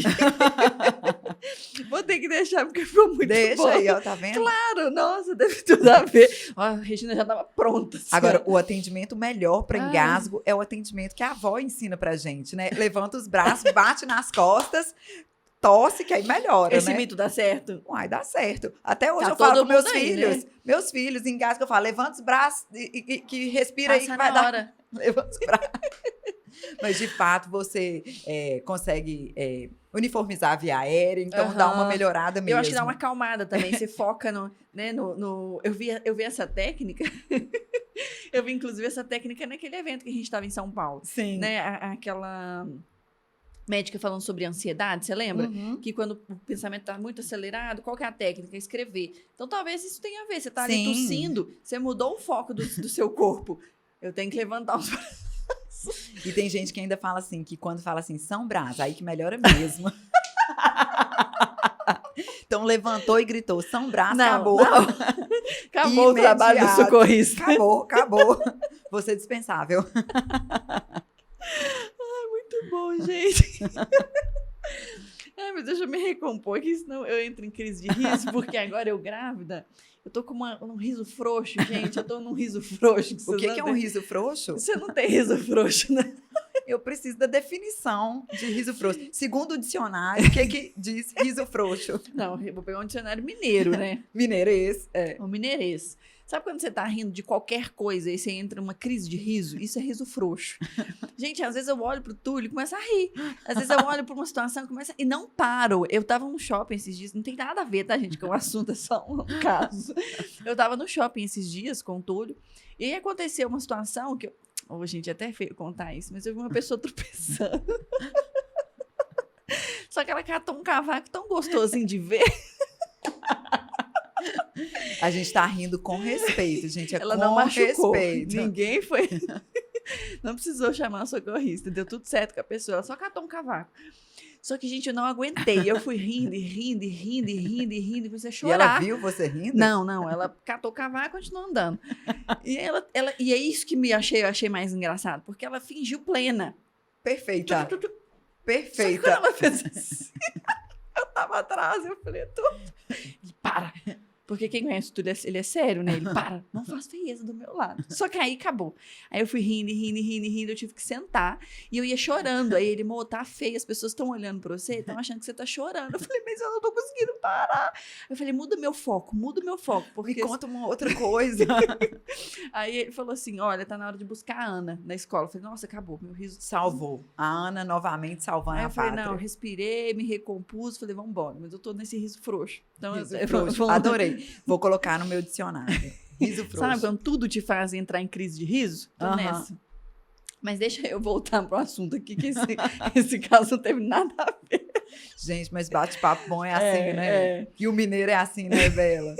Speaker 1: Vou ter que deixar, porque ficou muito bom.
Speaker 2: Deixa aí, ó, tá vendo?
Speaker 1: Claro, nossa, deve tudo a ver. Ó, a Regina já tava pronta. Assim.
Speaker 2: Agora, o atendimento melhor para engasgo é o atendimento que a avó ensina pra gente, né? Levanta os braços, bate nas costas, tosse, que aí melhora,
Speaker 1: Esse
Speaker 2: né?
Speaker 1: mito dá certo?
Speaker 2: Uai, dá certo. Até hoje
Speaker 1: Tá
Speaker 2: eu falo
Speaker 1: todo
Speaker 2: com meus
Speaker 1: mundo aí,
Speaker 2: filhos.
Speaker 1: né?
Speaker 2: Meus filhos engasgam, eu falo, levanta os braços e que respira aí
Speaker 1: Passa
Speaker 2: que vai
Speaker 1: na
Speaker 2: dar.
Speaker 1: hora.
Speaker 2: Levanta os braços. Mas, de fato, você consegue uniformizar a via aérea, então dá uma
Speaker 1: Aham.
Speaker 2: melhorada mesmo.
Speaker 1: Eu acho que dá uma acalmada também. Você foca no, né, eu vi essa técnica. Eu vi, inclusive, essa técnica naquele evento que a gente estava em São Paulo.
Speaker 2: Sim.
Speaker 1: Né? Aquela médica falando sobre ansiedade, você lembra?
Speaker 2: Uhum.
Speaker 1: Que quando o pensamento está muito acelerado, qual que é a técnica? Escrever. Então, talvez isso tenha a ver. Você está ali
Speaker 2: Sim.
Speaker 1: tossindo, você mudou o foco do seu corpo. Eu tenho que levantar os braços.
Speaker 2: E tem gente que ainda fala assim, que quando fala assim, São Brás, aí que melhora mesmo. Então, levantou e gritou, São Brás, acabou.
Speaker 1: Não. Acabou o trabalho do
Speaker 2: Imediato.
Speaker 1: socorrista.
Speaker 2: Acabou. Você é dispensável.
Speaker 1: Muito bom, gente. Ai, mas deixa eu me recompor aqui, senão eu entro em crise de riso, porque agora eu grávida, eu tô com um riso frouxo, gente. Eu tô num riso frouxo.
Speaker 2: O que é um riso frouxo?
Speaker 1: Você não tem riso frouxo, né?
Speaker 2: Eu preciso da definição de riso frouxo. Segundo o dicionário, o que diz riso frouxo?
Speaker 1: Não, eu vou pegar um dicionário mineiro, né?
Speaker 2: Mineirês.
Speaker 1: O mineirês. Sabe quando você tá rindo de qualquer coisa e você entra numa crise de riso? Isso é riso frouxo. Gente, às vezes eu olho pro Túlio e começo a rir. Às vezes eu olho pra uma situação e não paro. Eu tava no shopping esses dias, não tem nada a ver, tá, gente? Que o assunto é só um caso. Eu tava no shopping esses dias com o Túlio e aí aconteceu uma situação que gente, é até feio contar isso, mas eu vi uma pessoa tropeçando. Só que ela catou um cavaco tão gostosinho de ver.
Speaker 2: A gente tá rindo com respeito, gente.
Speaker 1: Ela
Speaker 2: com
Speaker 1: não machucou.
Speaker 2: respeito.
Speaker 1: Ninguém foi. Não precisou chamar a socorrista. Deu tudo certo com a pessoa. Ela só catou um cavaco. Só que, gente, eu não aguentei. Eu fui rindo, e comecei a chorar.
Speaker 2: E ela viu você rindo?
Speaker 1: Não. Ela catou o cavaco e continuou andando. E é isso que eu achei mais engraçado. Porque ela fingiu plena.
Speaker 2: Perfeita.
Speaker 1: Só que
Speaker 2: Perfeita.
Speaker 1: quando ela fez assim, eu tava atrás, eu falei, para. Porque quem conhece o Túlio, ele é sério, né? Ele, para, não faz feieza do meu lado. Só que aí acabou. Aí eu fui rindo, eu tive que sentar. E eu ia chorando. Aí ele, tá feio, as pessoas estão olhando pra você, estão achando que você tá chorando. Eu falei, mas eu não tô conseguindo parar. Eu falei, muda meu foco. Porque...
Speaker 2: Me conta uma outra coisa.
Speaker 1: Aí ele falou assim, olha, tá na hora de buscar a Ana na escola. Eu falei, nossa, acabou, meu riso
Speaker 2: Salvou. A Ana novamente salvando
Speaker 1: Aí
Speaker 2: a
Speaker 1: eu falei,
Speaker 2: pátria.
Speaker 1: não, respirei, me recompus, falei, vamos embora. Mas eu tô nesse riso frouxo. Então,
Speaker 2: Riso frouxo. Adorei. Vou colocar no meu dicionário. Riso frouxo.
Speaker 1: Sabe quando tudo te faz entrar em crise de riso? Tô nessa. Mas deixa eu voltar pro assunto aqui, que esse caso não teve nada a ver.
Speaker 2: Gente, mas bate-papo bom é assim, né? E o mineiro é assim, né, Bela?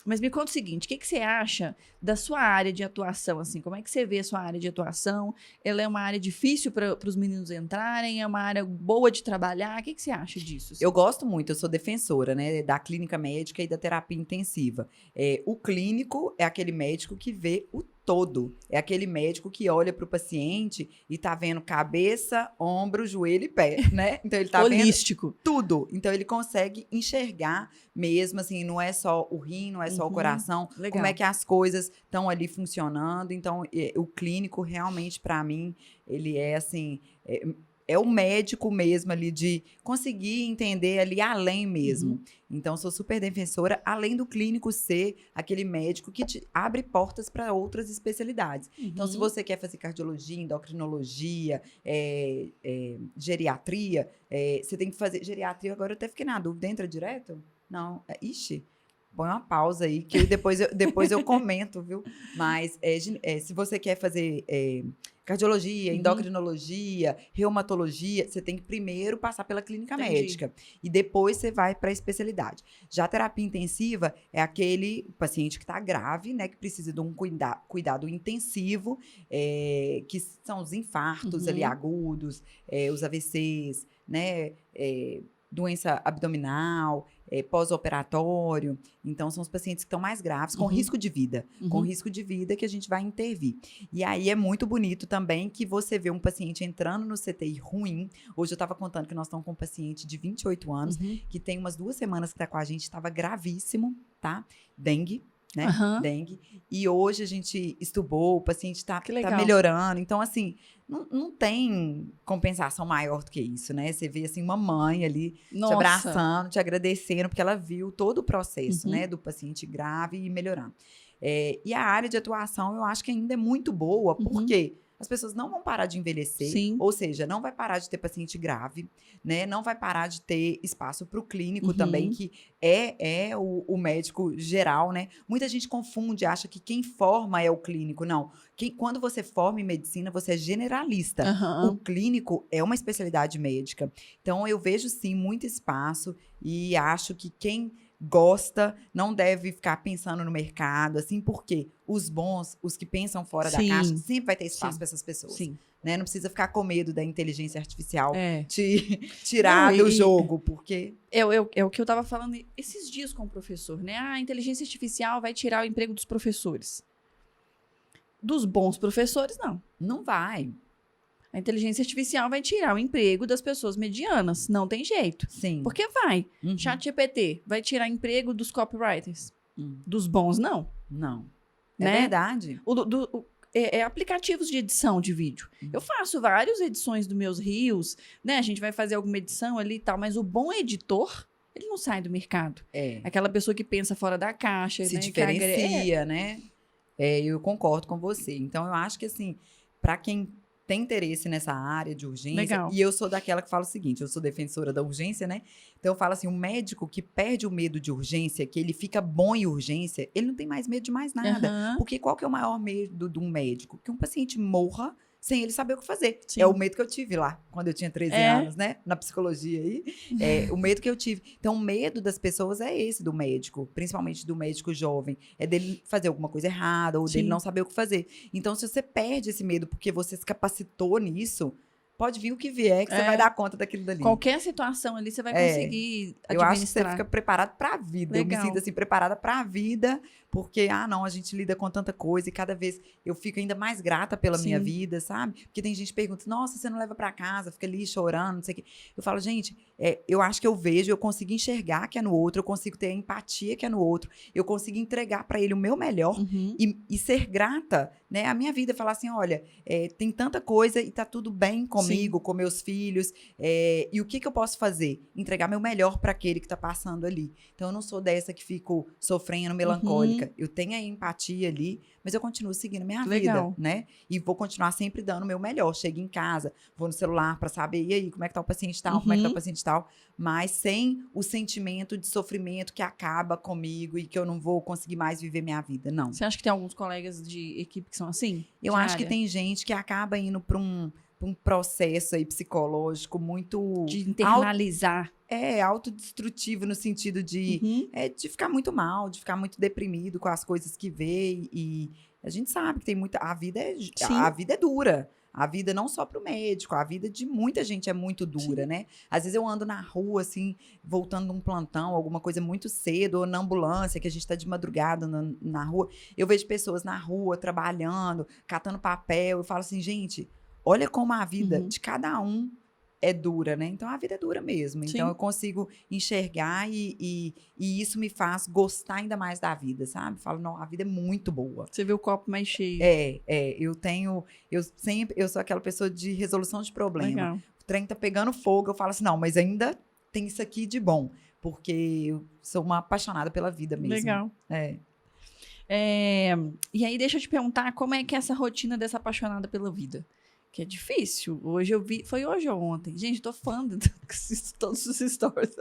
Speaker 1: Mas me conta o seguinte, o que você acha da sua área de atuação? Assim, como é que você vê a sua área de atuação? Ela é uma área difícil para os meninos entrarem? É uma área boa de trabalhar? O que você acha disso? Assim?
Speaker 2: Eu gosto muito, eu sou defensora, né, da clínica médica e da terapia intensiva. O clínico é aquele médico que vê o todo. É aquele médico que olha para o paciente e tá vendo cabeça, ombro, joelho e pé, né? Então ele tá
Speaker 1: holístico.
Speaker 2: Vendo tudo. Então ele consegue enxergar mesmo, assim, não é só o rim, não é só o coração,
Speaker 1: legal.
Speaker 2: Como é que as coisas estão ali funcionando. Então o clínico realmente para mim, ele é assim, é o médico mesmo ali de conseguir entender ali além mesmo. Então, sou super defensora, além do clínico ser aquele médico que te abre portas para outras especialidades. Então, se você quer fazer cardiologia, endocrinologia, geriatria, você tem que fazer geriatria. Agora eu até fiquei na dúvida, entra direto? Não, ixi. Põe uma pausa aí, que depois eu comento, viu? Mas se você quer fazer cardiologia, endocrinologia, reumatologia, você tem que primeiro passar pela clínica médica. E depois você vai para a especialidade. Já a terapia intensiva é aquele paciente que está grave, né? Que precisa de um cuidado intensivo, que são os infartos ali agudos, os AVCs, né? Doença abdominal, pós-operatório. Então, são os pacientes que estão mais graves, com risco de vida. Com risco de vida que a gente vai intervir. E aí, é muito bonito também que você vê um paciente entrando no CTI ruim. Hoje, eu estava contando que nós estamos com um paciente de 28 anos, que tem umas 2 semanas que está com a gente, estava gravíssimo, tá? Dengue. né?
Speaker 1: Aham.
Speaker 2: Dengue. E hoje a gente estubou, o paciente tá
Speaker 1: Que legal.
Speaker 2: melhorando. Então, assim, não tem compensação maior do que isso, né? Você vê, assim, uma mãe ali te
Speaker 1: Nossa.
Speaker 2: abraçando, te agradecendo, porque ela viu todo o processo,
Speaker 1: Uhum.
Speaker 2: né? Do paciente grave e melhorando. E a área de atuação, eu acho que ainda é muito boa,
Speaker 1: Uhum.
Speaker 2: porque as pessoas não vão parar de envelhecer,
Speaker 1: Sim.
Speaker 2: ou seja, não vai parar de ter paciente grave, né? Não vai parar de ter espaço para o clínico
Speaker 1: Uhum.
Speaker 2: também, que é o médico geral, né? Muita gente confunde, acha que quem forma é o clínico. Não. Quando você forma em medicina, você é generalista.
Speaker 1: Aham.
Speaker 2: O clínico é uma especialidade médica. Então, eu vejo, sim, muito espaço e acho que quem gosta não deve ficar pensando no mercado, assim, porque os bons, os que pensam fora da
Speaker 1: Sim.
Speaker 2: caixa, sempre vai ter espaço
Speaker 1: Sim.
Speaker 2: para essas pessoas.
Speaker 1: Sim.
Speaker 2: Né? Não precisa ficar com medo da inteligência artificial
Speaker 1: É.
Speaker 2: te tirar
Speaker 1: Não,
Speaker 2: do jogo, porque...
Speaker 1: É o que eu tava falando esses dias com o professor, né? A inteligência artificial vai tirar o emprego dos professores. Dos bons professores, não.
Speaker 2: Não vai.
Speaker 1: A inteligência artificial vai tirar o emprego das pessoas medianas. Não tem jeito.
Speaker 2: Sim.
Speaker 1: Porque vai.
Speaker 2: Uhum.
Speaker 1: ChatGPT vai tirar emprego dos copywriters.
Speaker 2: Hum.
Speaker 1: Dos bons, não.
Speaker 2: Não. É
Speaker 1: Né?
Speaker 2: verdade.
Speaker 1: Aplicativos de edição de vídeo. Eu faço várias edições dos meus reels, né? A gente vai fazer alguma edição ali e tal, mas o bom editor, ele não sai do mercado.
Speaker 2: É.
Speaker 1: Aquela pessoa que pensa fora da caixa,
Speaker 2: Se
Speaker 1: né?
Speaker 2: diferencia, né? Eu concordo com você. Então, eu acho que, assim, para quem tem interesse nessa área de urgência,
Speaker 1: Legal.
Speaker 2: e eu sou daquela que fala o seguinte, eu sou defensora da urgência, né? Então, eu falo assim, um médico que perde o medo de urgência, que ele fica bom em urgência, ele não tem mais medo de mais nada.
Speaker 1: Aham.
Speaker 2: Porque qual que é o maior medo de um médico? Que um paciente morra sem ele saber o que fazer.
Speaker 1: Sim.
Speaker 2: É o medo que eu tive lá, quando eu tinha 13 anos, né? Na psicologia aí. O medo que eu tive. Então, o medo das pessoas é esse do médico, principalmente do médico jovem. É dele fazer alguma coisa errada ou dele
Speaker 1: Sim.
Speaker 2: não saber o que fazer. Então, se você perde esse medo porque você se capacitou nisso, pode vir o que vier, que você vai dar conta daquilo dali.
Speaker 1: Qualquer situação ali você vai conseguir administrar.
Speaker 2: Eu acho que você fica preparado para a vida.
Speaker 1: Legal.
Speaker 2: Eu me sinto assim, preparada para a vida, porque, não, a gente lida com tanta coisa e cada vez eu fico ainda mais grata pela
Speaker 1: Sim.
Speaker 2: minha vida, sabe? Porque tem gente que pergunta, nossa, você não leva para casa, fica ali chorando, não sei o quê. Eu falo, gente, eu acho que eu vejo, eu consigo enxergar que é no outro, eu consigo ter a empatia que é no outro, eu consigo entregar para ele o meu melhor
Speaker 1: Uhum.
Speaker 2: e ser grata, né? A minha vida, falar assim, olha, tem tanta coisa e tá tudo bem comigo, com meus filhos, e o que eu posso fazer? Entregar meu melhor para aquele que tá passando ali. Então, eu não sou dessa que fico sofrendo, melancólica. Eu tenho a empatia ali, mas eu continuo seguindo minha
Speaker 1: Legal.
Speaker 2: vida, né? E vou continuar sempre dando o meu melhor. Chego em casa, vou no celular para saber, e aí, como é que tá o paciente tal, como é que tá o paciente tal, mas sem o sentimento de sofrimento que acaba comigo e que eu não vou conseguir mais viver minha vida, não.
Speaker 1: Você acha que tem alguns colegas de equipe que são assim?
Speaker 2: Eu acho que tem gente que acaba indo para um processo aí psicológico muito...
Speaker 1: De internalizar.
Speaker 2: autodestrutivo no sentido de ficar muito mal, de ficar muito deprimido com as coisas que vê. E a gente sabe que tem muita... A vida é dura. A vida não só para o médico, a vida de muita gente é muito dura, né? Às vezes eu ando na rua, assim, voltando de um plantão, alguma coisa muito cedo, ou na ambulância, que a gente está de madrugada na rua. Eu vejo pessoas na rua, trabalhando, catando papel. Eu falo assim, gente, olha como a vida de cada um é dura, né? Então, a vida é dura mesmo.
Speaker 1: Sim.
Speaker 2: Então, eu consigo enxergar e isso me faz gostar ainda mais da vida, sabe? Falo, não, a vida é muito boa.
Speaker 1: Você vê o copo mais cheio.
Speaker 2: Eu sou aquela pessoa de resolução de problema.
Speaker 1: Legal.
Speaker 2: O trem tá pegando fogo, eu falo assim, não, mas ainda tem isso aqui de bom. Porque eu sou uma apaixonada pela vida mesmo.
Speaker 1: Legal. E aí, deixa eu te perguntar, como é que é essa rotina dessa apaixonada pela vida? Que é difícil. Hoje eu vi... Foi hoje ou ontem? Gente, tô fã de todos os stories.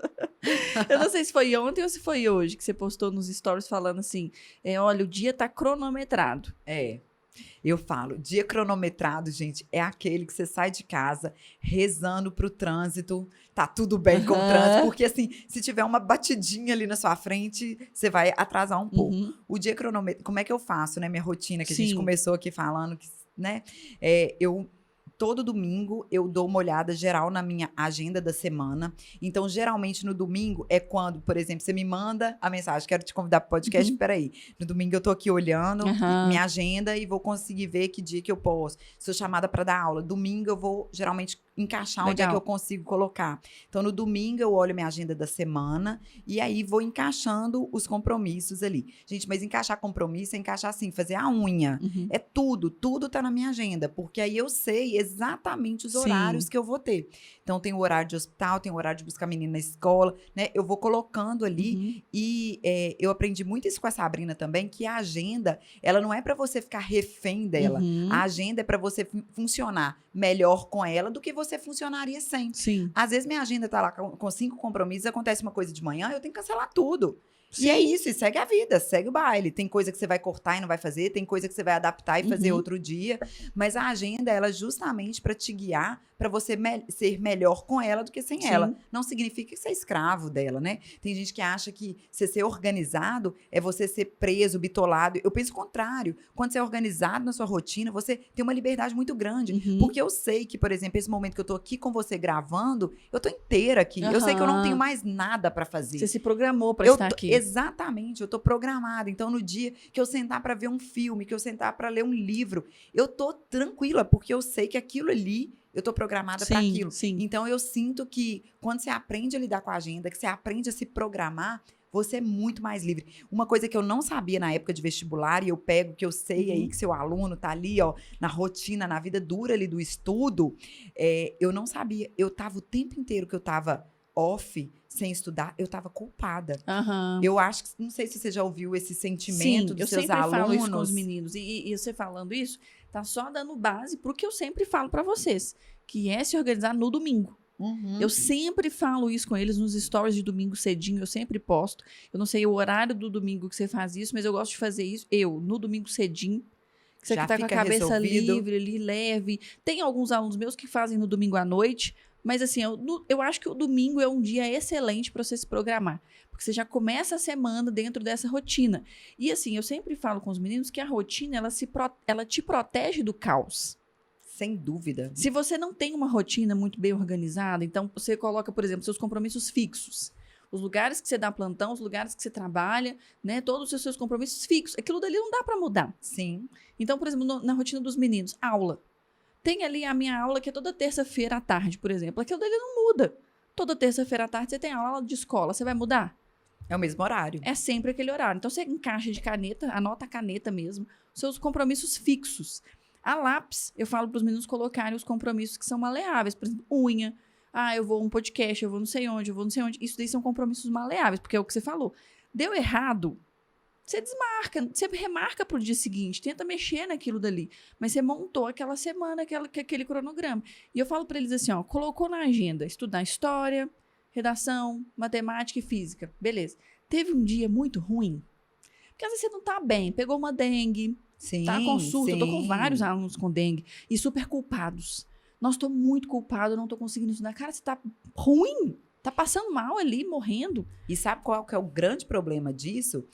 Speaker 1: Eu não sei se foi ontem ou se foi hoje que você postou nos stories falando assim, olha, o dia tá cronometrado.
Speaker 2: Eu falo, dia cronometrado, gente, é aquele que você sai de casa rezando pro trânsito, tá tudo bem com o trânsito, porque assim, se tiver uma batidinha ali na sua frente, você vai atrasar um pouco. O dia cronometrado, como é que eu faço, né, minha rotina, que a gente começou aqui falando, né, todo domingo eu dou uma olhada geral na minha agenda da semana. Então, geralmente, no domingo é quando, por exemplo, você me manda a mensagem, quero te convidar para o podcast, peraí. No domingo eu tô aqui olhando minha agenda e vou conseguir ver que dia que eu posso. Sou chamada para dar aula. Domingo eu vou, geralmente, encaixar onde é que eu consigo colocar. Então, no domingo, eu olho minha agenda da semana e aí vou encaixando os compromissos ali. Gente, mas encaixar compromisso é encaixar assim, fazer a unha. É tudo tá na minha agenda, porque aí eu sei exatamente os horários que eu vou ter. Então, tem o horário de hospital, tem o horário de buscar menina na escola, né? Eu vou colocando ali e eu aprendi muito isso com a Sabrina também, que a agenda, ela não é para você ficar refém dela. A agenda é para você funcionar melhor com ela do que você funcionaria sem.
Speaker 1: Sim.
Speaker 2: Às vezes minha agenda tá lá com 5 compromissos, acontece uma coisa de manhã, eu tenho que cancelar tudo. Sim. E é isso, e segue a vida, segue o baile. Tem coisa que você vai cortar e não vai fazer, tem coisa que você vai adaptar e fazer outro dia. Mas a agenda, ela é justamente para te guiar, para você ser melhor com ela do que sem ela. Não significa que você é escravo dela, né? Tem gente que acha que você ser organizado é você ser preso, bitolado. Eu penso o contrário. Quando você é organizado na sua rotina, você tem uma liberdade muito grande. Porque eu sei que, por exemplo, esse momento que eu tô aqui com você gravando, eu tô inteira aqui. Eu sei que eu não tenho mais nada para fazer.
Speaker 1: Você se programou para estar aqui.
Speaker 2: Exatamente, eu tô programada. Então, no dia que eu sentar para ver um filme, que eu sentar para ler um livro, eu tô tranquila, porque eu sei que aquilo ali, eu tô programada para aquilo. Então, eu sinto que quando você aprende a lidar com a agenda, que você aprende a se programar, você é muito mais livre. Uma coisa que eu não sabia na época de vestibular, e eu pego que eu sei aí que seu aluno tá ali, ó, na rotina, na vida dura ali do estudo, eu não sabia. Eu tava o tempo inteiro que eu tava off, sem estudar, eu tava culpada. Eu acho que, não sei se você já ouviu esse sentimento dos seus alunos.
Speaker 1: Eu sempre falo isso com os meninos. E você falando isso, tá só dando base pro que eu sempre falo para vocês, que é se organizar no domingo. Eu sempre falo isso com eles nos stories de domingo cedinho, eu sempre posto. Eu não sei o horário do domingo que você faz isso, mas eu gosto de fazer isso, no domingo cedinho, que você tá com a cabeça livre ali, leve. Tem alguns alunos meus que fazem no domingo à noite, mas assim, eu acho que o domingo é um dia excelente para você se programar. Porque você já começa a semana dentro dessa rotina. E assim, eu sempre falo com os meninos que a rotina, ela te protege do caos.
Speaker 2: Sem dúvida.
Speaker 1: Se você não tem uma rotina muito bem organizada, então você coloca, por exemplo, seus compromissos fixos. Os lugares que você dá plantão, os lugares que você trabalha, né? Todos os seus compromissos fixos. Aquilo dali não dá para mudar.
Speaker 2: Sim.
Speaker 1: Então, por exemplo, na rotina dos meninos, aula. Tem ali a minha aula que é toda terça-feira à tarde, por exemplo. Aquilo dele não muda. Toda terça-feira à tarde você tem aula de escola. Você vai mudar?
Speaker 2: É o mesmo horário.
Speaker 1: É sempre aquele horário. Então, você encaixa de caneta, anota a caneta mesmo, seus compromissos fixos. A lápis, eu falo para os meninos colocarem os compromissos que são maleáveis. Por exemplo, unha. Eu vou a um podcast, eu vou não sei onde, eu vou não sei onde. Isso daí são compromissos maleáveis, porque é o que você falou. Deu errado, você desmarca, você remarca pro dia seguinte, tenta mexer naquilo dali. Mas você montou aquela semana, aquele cronograma. E eu falo para eles assim, ó, colocou na agenda, estudar história, redação, matemática e física. Beleza. Teve um dia muito ruim, porque às vezes você não tá bem, pegou uma dengue, tá com surto. Eu tô com vários alunos com dengue e super culpados. Nossa, tô muito culpado, não tô conseguindo estudar. Cara, você tá ruim, tá passando mal ali, morrendo.
Speaker 2: E sabe qual que é o grande problema disso?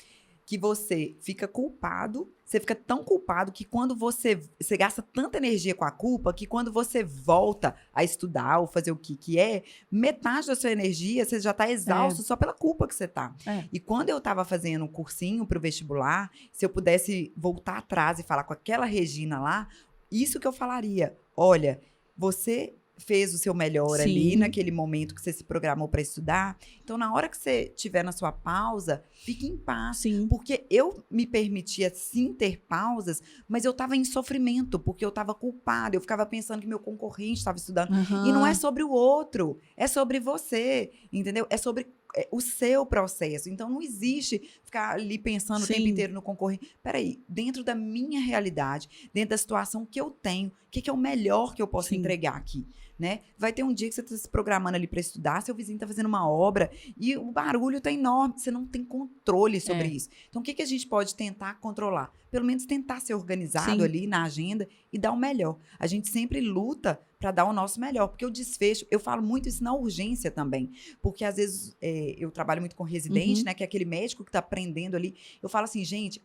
Speaker 2: Que você fica culpado, você fica tão culpado que quando você gasta tanta energia com a culpa, que quando você volta a estudar ou fazer o que é, metade da sua energia você já tá exausto só pela culpa que você tá. E quando eu tava fazendo um cursinho pro vestibular, se eu pudesse voltar atrás e falar com aquela Regina lá, isso que eu falaria, olha, você fez o seu melhor ali naquele momento que você se programou para estudar. Então, na hora que você estiver na sua pausa, fique em paz. Porque eu me permitia, sim, ter pausas, mas eu estava em sofrimento, porque eu estava culpada. Eu ficava pensando que meu concorrente estava estudando. E não é sobre o outro, é sobre você, entendeu? É sobre o seu processo. Então, não existe ficar ali pensando o tempo inteiro no concorrente. Peraí, dentro da minha realidade, dentro da situação que eu tenho, o que é o melhor que eu posso entregar aqui? Né? Vai ter um dia que você está se programando ali para estudar, seu vizinho está fazendo uma obra e o barulho está enorme, você não tem controle sobre isso. Então, o que a gente pode tentar controlar? Pelo menos tentar ser organizado ali na agenda e dar o melhor. A gente sempre luta para dar o nosso melhor, porque o desfecho, eu falo muito isso na urgência também, porque às vezes eu trabalho muito com residente, né, que é aquele médico que está aprendendo ali, eu falo assim, gente,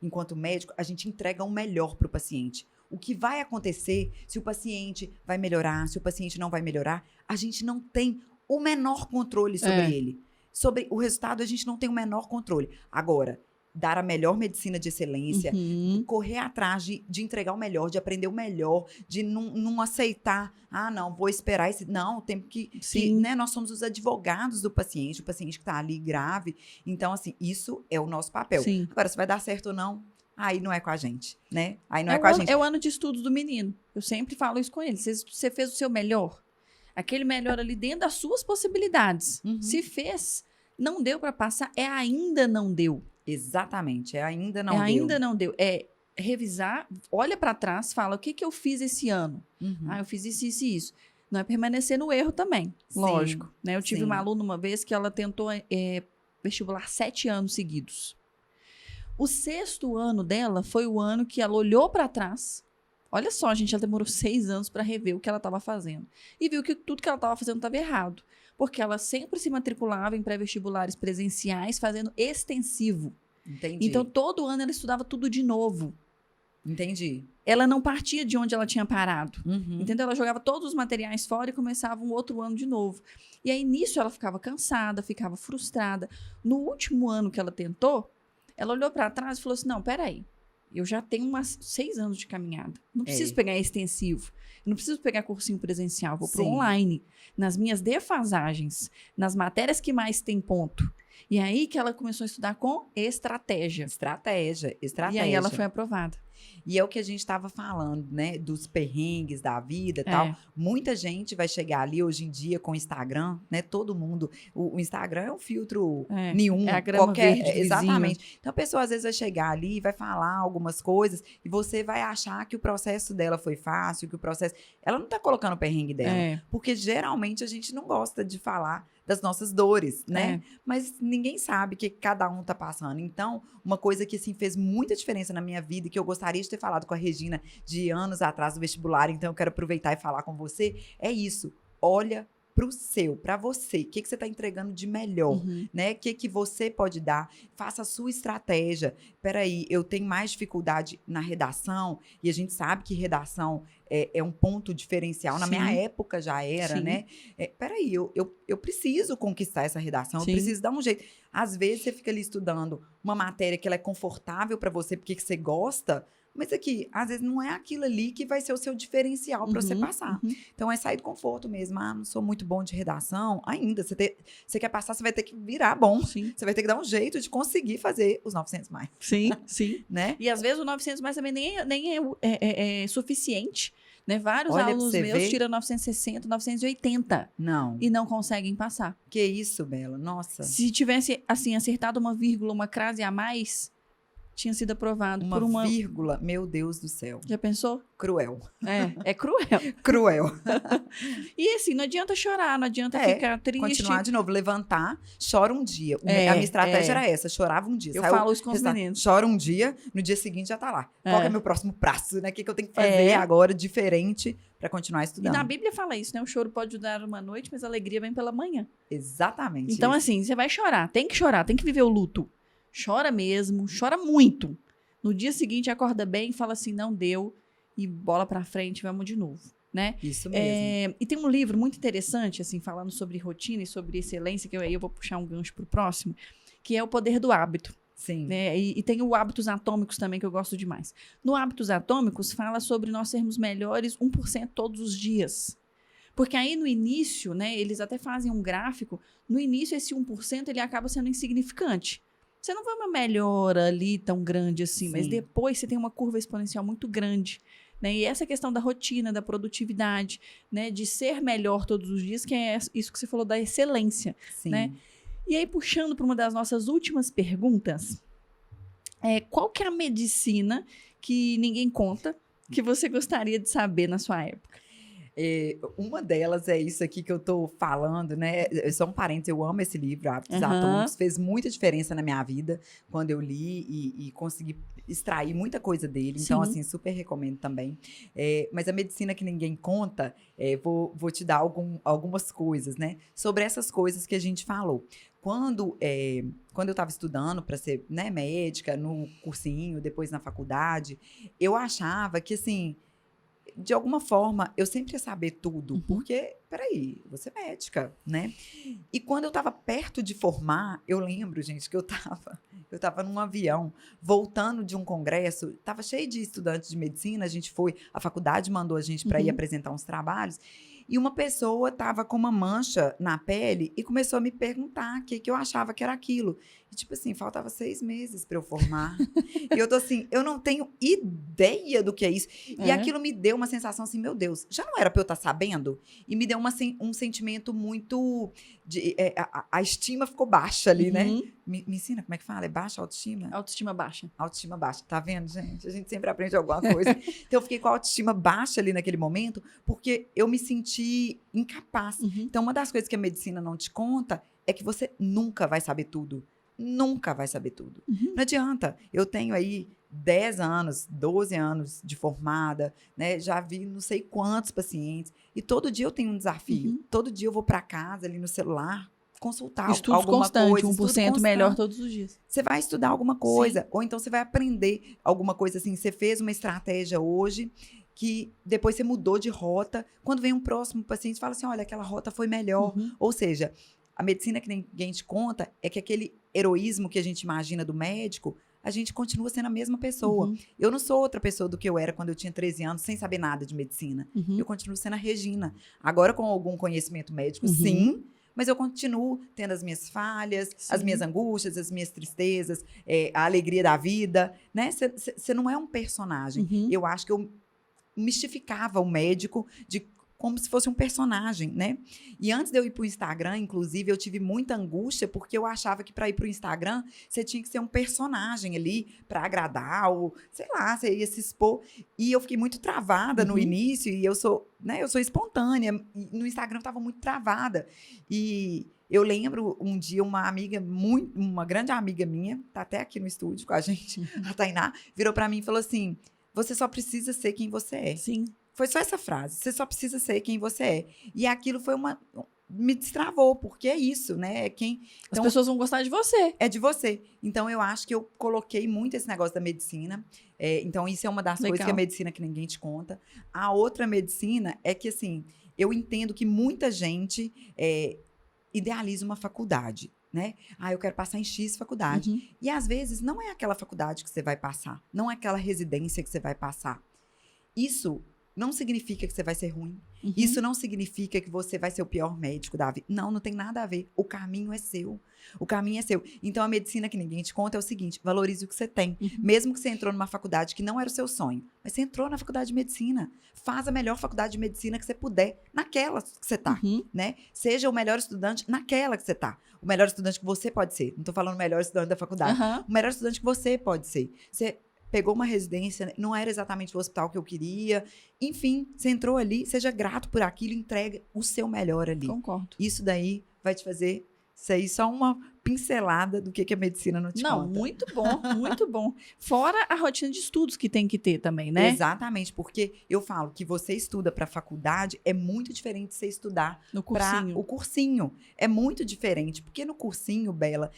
Speaker 2: enquanto médico, a gente entrega o melhor para o paciente. O que vai acontecer, se o paciente vai melhorar, se o paciente não vai melhorar, a gente não tem o menor controle sobre ele. Sobre o resultado, a gente não tem o menor controle. Agora, dar a melhor medicina de excelência, correr atrás de entregar o melhor, de aprender o melhor, de não aceitar, não, vou esperar esse... Não, tem que né, nós somos os advogados do paciente, o paciente que está ali grave. Então, assim, isso é o nosso papel.
Speaker 1: Sim.
Speaker 2: Agora, se vai dar certo ou não, aí não é com a gente, né? Aí não é com a gente.
Speaker 1: É o ano de estudos do menino. Eu sempre falo isso com ele. Você fez o seu melhor. Aquele melhor ali dentro das suas possibilidades. Se fez, não deu para passar, ainda não deu.
Speaker 2: Exatamente, ainda não deu.
Speaker 1: Ainda não deu. É revisar, olha para trás, fala, o que eu fiz esse ano? Eu fiz isso, isso e isso. Não é permanecer no erro também, lógico. Né? Eu tive uma aluna uma vez que ela tentou vestibular 7 anos seguidos. O 6º ano dela foi o ano que ela olhou para trás. Olha só, gente, ela demorou 6 anos para rever o que ela estava fazendo. E viu que tudo que ela estava fazendo estava errado. Porque ela sempre se matriculava em pré-vestibulares presenciais, fazendo extensivo.
Speaker 2: Entendi.
Speaker 1: Então, todo ano ela estudava tudo de novo.
Speaker 2: Entendi.
Speaker 1: Ela não partia de onde ela tinha parado. Entendeu? Ela jogava todos os materiais fora e começava um outro ano de novo. E aí, nisso, ela ficava cansada, ficava frustrada. No último ano que ela tentou, ela olhou para trás e falou assim, não, peraí. Eu já tenho 6 anos de caminhada. Não preciso pegar extensivo. Eu não preciso pegar cursinho presencial. Vou para online. Nas minhas defasagens. Nas matérias que mais tem ponto. E aí que ela começou a estudar com estratégia.
Speaker 2: Estratégia.
Speaker 1: E aí ela foi aprovada.
Speaker 2: E é o que a gente estava falando, né? Dos perrengues da vida e tal. Muita gente vai chegar ali hoje em dia com o Instagram, né? Todo mundo. O Instagram é um filtro nenhum.
Speaker 1: É a grama verde
Speaker 2: exatamente. Então a pessoa às vezes vai chegar ali, vai falar algumas coisas e você vai achar que o processo dela foi fácil, que o processo... Ela não tá colocando o perrengue dela. Porque geralmente a gente não gosta de falar das nossas dores, né? Mas ninguém sabe o que cada um tá passando. Então, uma coisa que, assim, fez muita diferença na minha vida e que eu gostaria de ter falado com a Regina de anos atrás do vestibular, então eu quero aproveitar e falar com você, é isso. Olha para você. O que você está entregando de melhor, né? O que você pode dar? Faça a sua estratégia. Peraí, eu tenho mais dificuldade na redação e a gente sabe que redação é um ponto diferencial. Na minha época já era, né? Peraí, eu preciso conquistar essa redação, eu preciso dar um jeito. Às vezes você fica ali estudando uma matéria que ela é confortável para você porque que você gosta, mas aqui, às vezes não é aquilo ali que vai ser o seu diferencial para você passar. Então, é sair do conforto mesmo. Não sou muito bom de redação. Ainda, você quer passar, você vai ter que virar bom. Você vai ter que dar um jeito de conseguir fazer os 900 mais.
Speaker 1: Sim.
Speaker 2: Né?
Speaker 1: E às vezes o 900 mais também nem é suficiente. Né? Vários alunos meus tiram 960, 980.
Speaker 2: Não.
Speaker 1: E não conseguem passar.
Speaker 2: Que isso, Bela? Nossa.
Speaker 1: Se tivesse, assim, acertado uma vírgula, uma crase a mais... tinha sido aprovado por uma
Speaker 2: vírgula, meu Deus do céu.
Speaker 1: Já pensou?
Speaker 2: Cruel.
Speaker 1: É cruel.
Speaker 2: Cruel.
Speaker 1: E assim, não adianta chorar, não adianta ficar triste.
Speaker 2: Continuar de novo, levantar, chora um dia. A minha estratégia era essa, chorava um dia.
Speaker 1: Eu falo isso com os meninos.
Speaker 2: Chora um dia, no dia seguinte já tá lá. Qual que é meu próximo prazo, né? O que eu tenho que fazer agora diferente para continuar estudando?
Speaker 1: E na Bíblia fala isso, né? O choro pode durar uma noite, mas a alegria vem pela manhã.
Speaker 2: Exatamente.
Speaker 1: Então assim, você vai chorar, tem que viver o luto. Chora mesmo, chora muito. No dia seguinte, acorda bem e fala assim, não deu, e bola pra frente, vamos de novo, né?
Speaker 2: Isso mesmo.
Speaker 1: E tem um livro muito interessante, assim, falando sobre rotina e sobre excelência, que aí eu vou puxar um gancho pro próximo, que é O Poder do Hábito.
Speaker 2: Sim.
Speaker 1: Né? E tem o Hábitos Atômicos também, que eu gosto demais. No Hábitos Atômicos, fala sobre nós sermos melhores 1% todos os dias. Porque aí no início, né, eles até fazem um gráfico, no início esse 1% ele acaba sendo insignificante. Você não vê uma melhora ali tão grande assim, mas depois você tem uma curva exponencial muito grande. Né? E essa questão da rotina, da produtividade, né? De ser melhor todos os dias, que é isso que você falou da excelência.
Speaker 2: Sim.
Speaker 1: Né? E aí, puxando para uma das nossas últimas perguntas, qual que é a medicina que ninguém conta, que você gostaria de saber na sua época?
Speaker 2: Uma delas é isso aqui que eu tô falando, né? Só um parênteses, eu amo esse livro, Hábitos Atômicos, fez muita diferença na minha vida quando eu li e consegui extrair muita coisa dele. Então, assim, super recomendo também. Mas a medicina que ninguém conta, vou te dar algumas coisas, né? Sobre essas coisas que a gente falou. Quando eu estava estudando para ser, né, médica, no cursinho, depois na faculdade, eu achava que, assim, de alguma forma, eu sempre ia saber tudo, porque, peraí, você é médica, né? E quando eu estava perto de formar, eu lembro, gente, que eu estava Eu estava num avião, voltando de um congresso, estava cheio de estudantes de medicina, a faculdade mandou a gente para ir apresentar uns trabalhos, e uma pessoa estava com uma mancha na pele e começou a me perguntar o que eu achava que era aquilo. E, tipo assim, faltava 6 meses para eu formar. E eu tô assim, eu não tenho ideia do que é isso. E aquilo me deu uma sensação assim, meu Deus, já não era para eu estar sabendo? E me deu um sentimento muito... a estima ficou baixa ali, né? Me ensina como é que fala? É baixa a autoestima?
Speaker 1: Autoestima baixa.
Speaker 2: Autoestima baixa. Tá vendo, gente? A gente sempre aprende alguma coisa. Então, eu fiquei com a autoestima baixa ali naquele momento, porque eu me senti incapaz. Então, uma das coisas que a medicina não te conta é que você nunca vai saber tudo. Nunca vai saber tudo. Não adianta. Eu tenho aí 10 anos, 12 anos de formada, né? Já vi não sei quantos pacientes. E todo dia eu tenho um desafio. Todo dia eu vou para casa, ali no celular, consultar
Speaker 1: estudos
Speaker 2: alguma
Speaker 1: constante,
Speaker 2: coisa.
Speaker 1: 1% melhor todos os dias.
Speaker 2: Você vai estudar alguma coisa. Ou então você vai aprender alguma coisa assim. Você fez uma estratégia hoje que depois você mudou de rota. Quando vem um próximo paciente, fala assim, olha, aquela rota foi melhor. Ou seja, a medicina que ninguém te conta é que aquele heroísmo que a gente imagina do médico, a gente continua sendo a mesma pessoa. Eu não sou outra pessoa do que eu era quando eu tinha 13 anos, sem saber nada de medicina. Eu continuo sendo a Regina. Agora, com algum conhecimento médico, sim, mas eu continuo tendo as minhas falhas, as minhas angústias, as minhas tristezas, a alegria da vida, né? Você não é um personagem. Eu acho que eu mistificava o médico como se fosse um personagem, né? E antes de eu ir para o Instagram, inclusive, eu tive muita angústia, porque eu achava que para ir para o Instagram, você tinha que ser um personagem ali para agradar, ou sei lá, você ia se expor. E eu fiquei muito travada no início, e eu sou espontânea, e no Instagram eu estava muito travada. E eu lembro um dia uma grande amiga minha, tá até aqui no estúdio com a gente, a Tainá, virou para mim e falou assim: você só precisa ser quem você é.
Speaker 1: Sim.
Speaker 2: Foi só essa frase. Você só precisa ser quem você é. E aquilo me destravou, porque é isso, né? Então,
Speaker 1: as pessoas vão gostar de você.
Speaker 2: É de você. Então, eu acho que eu coloquei muito esse negócio da medicina. Então, isso é uma das coisas que a medicina que ninguém te conta. A outra medicina é que, assim, eu entendo que muita gente idealiza uma faculdade, né? Eu quero passar em X faculdade. E, às vezes, não é aquela faculdade que você vai passar. Não é aquela residência que você vai passar. Isso não significa que você vai ser ruim. Isso não significa que você vai ser o pior médico da vida. Não tem nada a ver. O caminho é seu. O caminho é seu. Então, a medicina que ninguém te conta é o seguinte: valorize o que você tem. Mesmo que você entrou numa faculdade que não era o seu sonho, mas você entrou na faculdade de medicina. Faz a melhor faculdade de medicina que você puder, naquela que você tá, né? Seja o melhor estudante naquela que você tá. O melhor estudante que você pode ser. Não tô falando o melhor estudante da faculdade. O melhor estudante que você pode ser. Você pegou uma residência, não era exatamente o hospital que eu queria. Enfim, você entrou ali, seja grato por aquilo, entrega o seu melhor ali.
Speaker 1: Concordo.
Speaker 2: Isso daí vai te fazer sair só uma pincelada do que a medicina não te conta.
Speaker 1: Não, muito bom, muito bom. Fora a rotina de estudos que tem que ter também, né?
Speaker 2: Exatamente, porque eu falo que você estuda para a faculdade é muito diferente de você estudar para o cursinho. É muito diferente, porque no cursinho, Bela,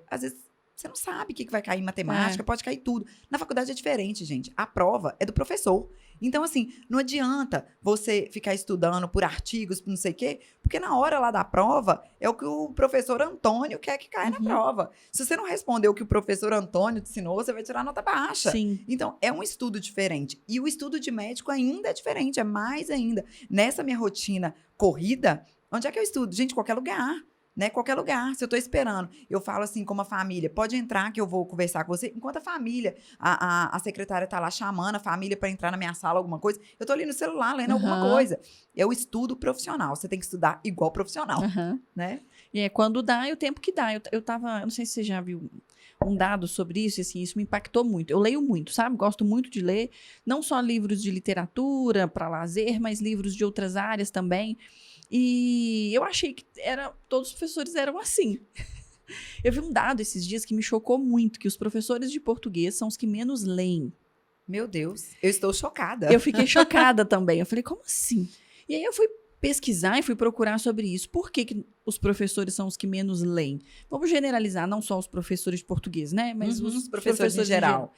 Speaker 2: às vezes você não sabe o que vai cair em matemática, pode cair tudo. Na faculdade é diferente, gente. A prova é do professor. Então, assim, não adianta você ficar estudando por artigos, por não sei o quê, porque na hora lá da prova é o que o professor Antônio quer que caia na prova. Se você não responder o que o professor Antônio te ensinou, você vai tirar nota baixa.
Speaker 1: Sim.
Speaker 2: Então, é um estudo diferente. E o estudo de médico ainda é diferente, é mais ainda. Nessa minha rotina corrida, onde é que eu estudo? Gente, qualquer lugar. Né? Qualquer lugar. Se eu estou esperando, eu falo assim como a família, pode entrar que eu vou conversar com você. Enquanto a família, a secretária está lá chamando a família para entrar na minha sala, alguma coisa, eu estou ali no celular lendo alguma coisa. É o estudo profissional. Você tem que estudar igual profissional, né?
Speaker 1: E quando dá, é o tempo que dá. Eu não sei se você já viu um dado sobre isso, e assim, isso me impactou muito. Eu leio muito, sabe? Gosto muito de ler, não só livros de literatura para lazer, mas livros de outras áreas também. E eu achei que todos os professores eram assim. Eu vi um dado esses dias que me chocou muito, que os professores de português são os que menos leem.
Speaker 2: Meu Deus, eu estou chocada.
Speaker 1: Eu fiquei chocada também. Eu falei, como assim? E aí eu fui pesquisar e fui procurar sobre isso. Por que os professores são os que menos leem? Vamos generalizar, não só os professores de português, né? Mas os professores em geral.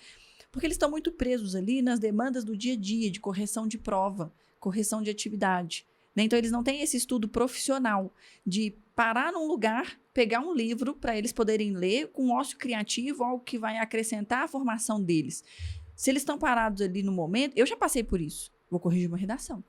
Speaker 1: Porque eles estão muito presos ali nas demandas do dia a dia, de correção de prova, correção de atividade. Então, eles não têm esse estudo profissional de parar num lugar, pegar um livro para eles poderem ler com ócio criativo, algo que vai acrescentar a formação deles. Se eles estão parados ali no momento, eu já passei por isso. Vou corrigir uma redação.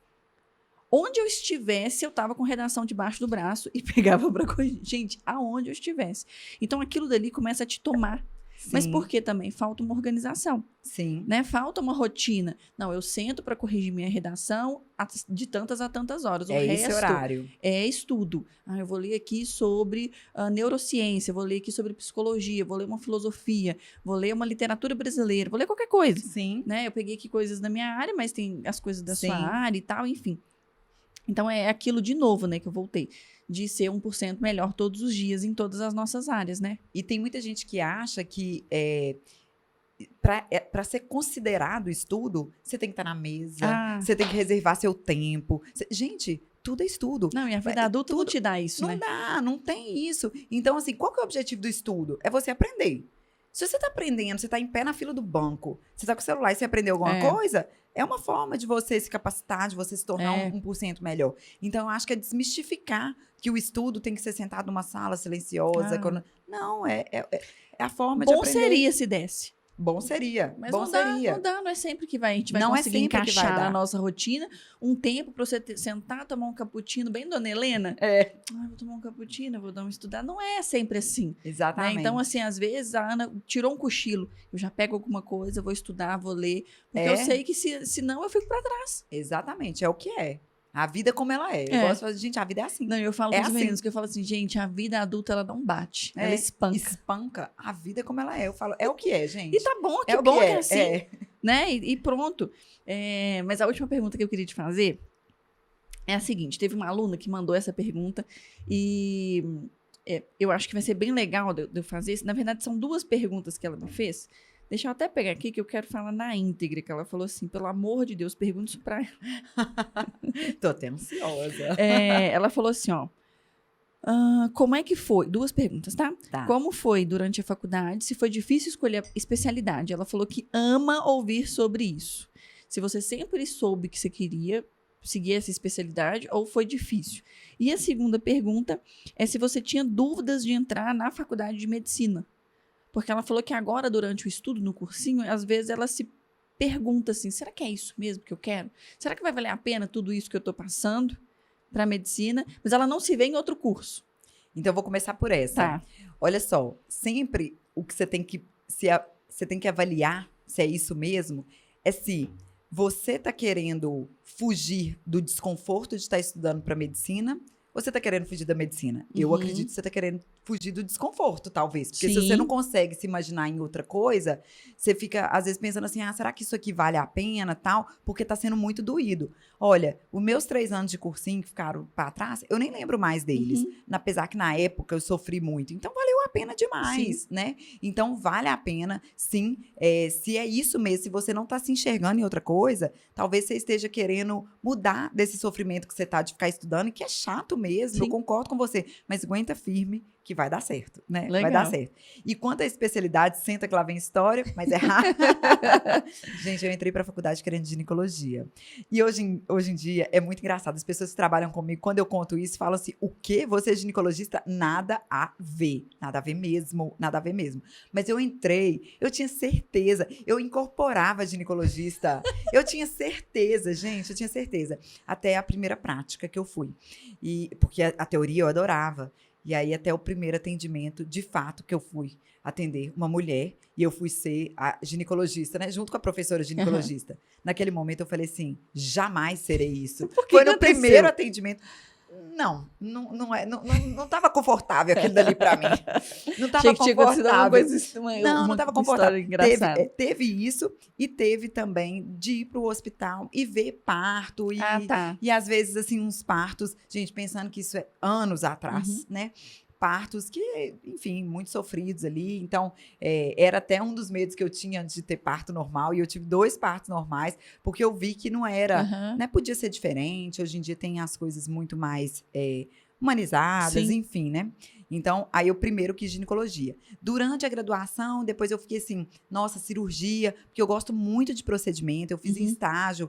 Speaker 1: Onde eu estivesse, eu estava com redação debaixo do braço e pegava para corrigir. Gente, aonde eu estivesse. Então, aquilo dali começa a te tomar.
Speaker 2: Sim.
Speaker 1: Mas por que também? Falta uma organização.
Speaker 2: Sim.
Speaker 1: Né? Falta uma rotina. Não, eu sento para corrigir minha redação de tantas a tantas horas. O resto
Speaker 2: esse horário.
Speaker 1: é estudo. Eu vou ler aqui sobre neurociência, vou ler aqui sobre psicologia, vou ler uma filosofia, vou ler uma literatura brasileira, vou ler qualquer coisa.
Speaker 2: Sim.
Speaker 1: Né? Eu peguei aqui coisas da minha área, mas tem as coisas da
Speaker 2: Sim.
Speaker 1: sua área e tal, enfim. Então, é aquilo de novo, né, que eu voltei. De ser 1% melhor todos os dias em todas as nossas áreas, né?
Speaker 2: E tem muita gente que acha que para ser considerado estudo, você tem que estar na mesa, você tem que reservar seu tempo. Gente, tudo é estudo.
Speaker 1: Não, e a vida adulta não te dá isso,
Speaker 2: não
Speaker 1: né?
Speaker 2: Não dá, não tem isso. Então, assim, qual que é o objetivo do estudo? É você aprender. Se você está aprendendo, você está em pé na fila do banco, você está com o celular e você aprendeu alguma coisa, é uma forma de você se capacitar, de você se tornar 1% melhor. Então, eu acho que é desmistificar que o estudo tem que ser sentado numa sala silenciosa. Não, é a forma de aprender.
Speaker 1: Bom seria se desse.
Speaker 2: Bom seria.
Speaker 1: Mas
Speaker 2: bom seria.
Speaker 1: Não dá, não é sempre que a gente vai
Speaker 2: não
Speaker 1: conseguir encaixar na
Speaker 2: dar.
Speaker 1: nossa rotina um tempo para você sentar, tomar um cappuccino, bem Dona Helena. Vou tomar um cappuccino, vou dar uma estudada. Não é sempre assim.
Speaker 2: Exatamente.
Speaker 1: Né? Então, assim, às vezes a Ana tirou um cochilo. Eu já pego alguma coisa, vou estudar, vou ler. Porque eu sei que se não, eu fico para trás.
Speaker 2: Exatamente, é o que é. A vida como ela é. Eu gosto de falar, gente, a vida é assim.
Speaker 1: Não, eu falo com os meninos, que eu falo assim, gente, a vida adulta, ela não bate. Ela espanca.
Speaker 2: Espanca. A vida como ela é. Eu falo, é o que é, gente.
Speaker 1: E tá bom, que bom que é assim. Né? E pronto. Mas a última pergunta que eu queria te fazer é a seguinte. Teve uma aluna que mandou essa pergunta e eu acho que vai ser bem legal de eu fazer isso. Na verdade, são duas perguntas que ela me fez. Deixa eu até pegar aqui que eu quero falar na íntegra, que ela falou assim, pelo amor de Deus, pergunta isso pra ela.
Speaker 2: Tô até ansiosa.
Speaker 1: Ela falou assim, como é que foi? Duas perguntas, tá? Como foi durante a faculdade? Se foi difícil escolher a especialidade? Ela falou que ama ouvir sobre isso. Se você sempre soube que você queria seguir essa especialidade ou foi difícil? E a segunda pergunta é se você tinha dúvidas de entrar na faculdade de medicina. Porque ela falou que agora, durante o estudo, no cursinho, às vezes ela se pergunta assim, será que é isso mesmo que eu quero? Será que vai valer a pena tudo isso que eu estou passando para medicina? Mas ela não se vê em outro curso.
Speaker 2: Então, eu vou começar por essa.
Speaker 1: Tá.
Speaker 2: Olha só, sempre o que você tem que, você tem que avaliar se é isso mesmo, é se você está querendo fugir do desconforto de estar estudando para medicina ou você está querendo fugir da medicina? Eu acredito que você está querendo fugir do desconforto, talvez. Porque se você não consegue se imaginar em outra coisa, você fica, às vezes, pensando assim, será que isso aqui vale a pena, tal? Porque está sendo muito doído. Olha, os meus 3 anos de cursinho que ficaram para trás, eu nem lembro mais deles. Apesar que, na época, eu sofri muito. Então, valeu a pena demais, né? Então, vale a pena, sim. Se é isso mesmo, se você não está se enxergando em outra coisa, talvez você esteja querendo mudar desse sofrimento que você está de ficar estudando, que é chato mesmo, eu concordo com você. Mas aguenta firme, que vai dar certo, né?
Speaker 1: Legal.
Speaker 2: Vai dar certo. E quanto à especialidade, senta que lá vem história, mas é rápido. Gente, eu entrei para a faculdade querendo ginecologia. E hoje em dia é muito engraçado. As pessoas que trabalham comigo, quando eu conto isso, falam assim, o quê? Você é ginecologista? Nada a ver. Nada a ver mesmo. Nada a ver mesmo. Mas eu entrei, eu tinha certeza. Eu incorporava ginecologista. Eu tinha certeza, gente. Eu tinha certeza. Até a primeira prática que eu fui. Porque a teoria eu adorava. E aí, até o primeiro atendimento, de fato, que eu fui atender uma mulher, e eu fui ser a ginecologista, né? Junto com a professora ginecologista. Naquele momento, eu falei assim, jamais serei isso. Foi no primeiro atendimento. Não estava confortável aquilo dali para mim. Não estava confortável. Não estava confortável. Teve isso e teve também de ir para o hospital e ver parto. E às vezes, assim, uns partos, gente, pensando que isso é anos atrás, né? Partos que, enfim, muito sofridos ali. Então, era até um dos medos que eu tinha antes de ter parto normal. E eu tive 2 partos normais, porque eu vi que não era, né? Podia ser diferente. Hoje em dia tem as coisas muito mais humanizadas, enfim, né? Então, aí eu primeiro quis ginecologia. Durante a graduação, depois eu fiquei assim, nossa, cirurgia, porque eu gosto muito de procedimento. Eu fiz estágio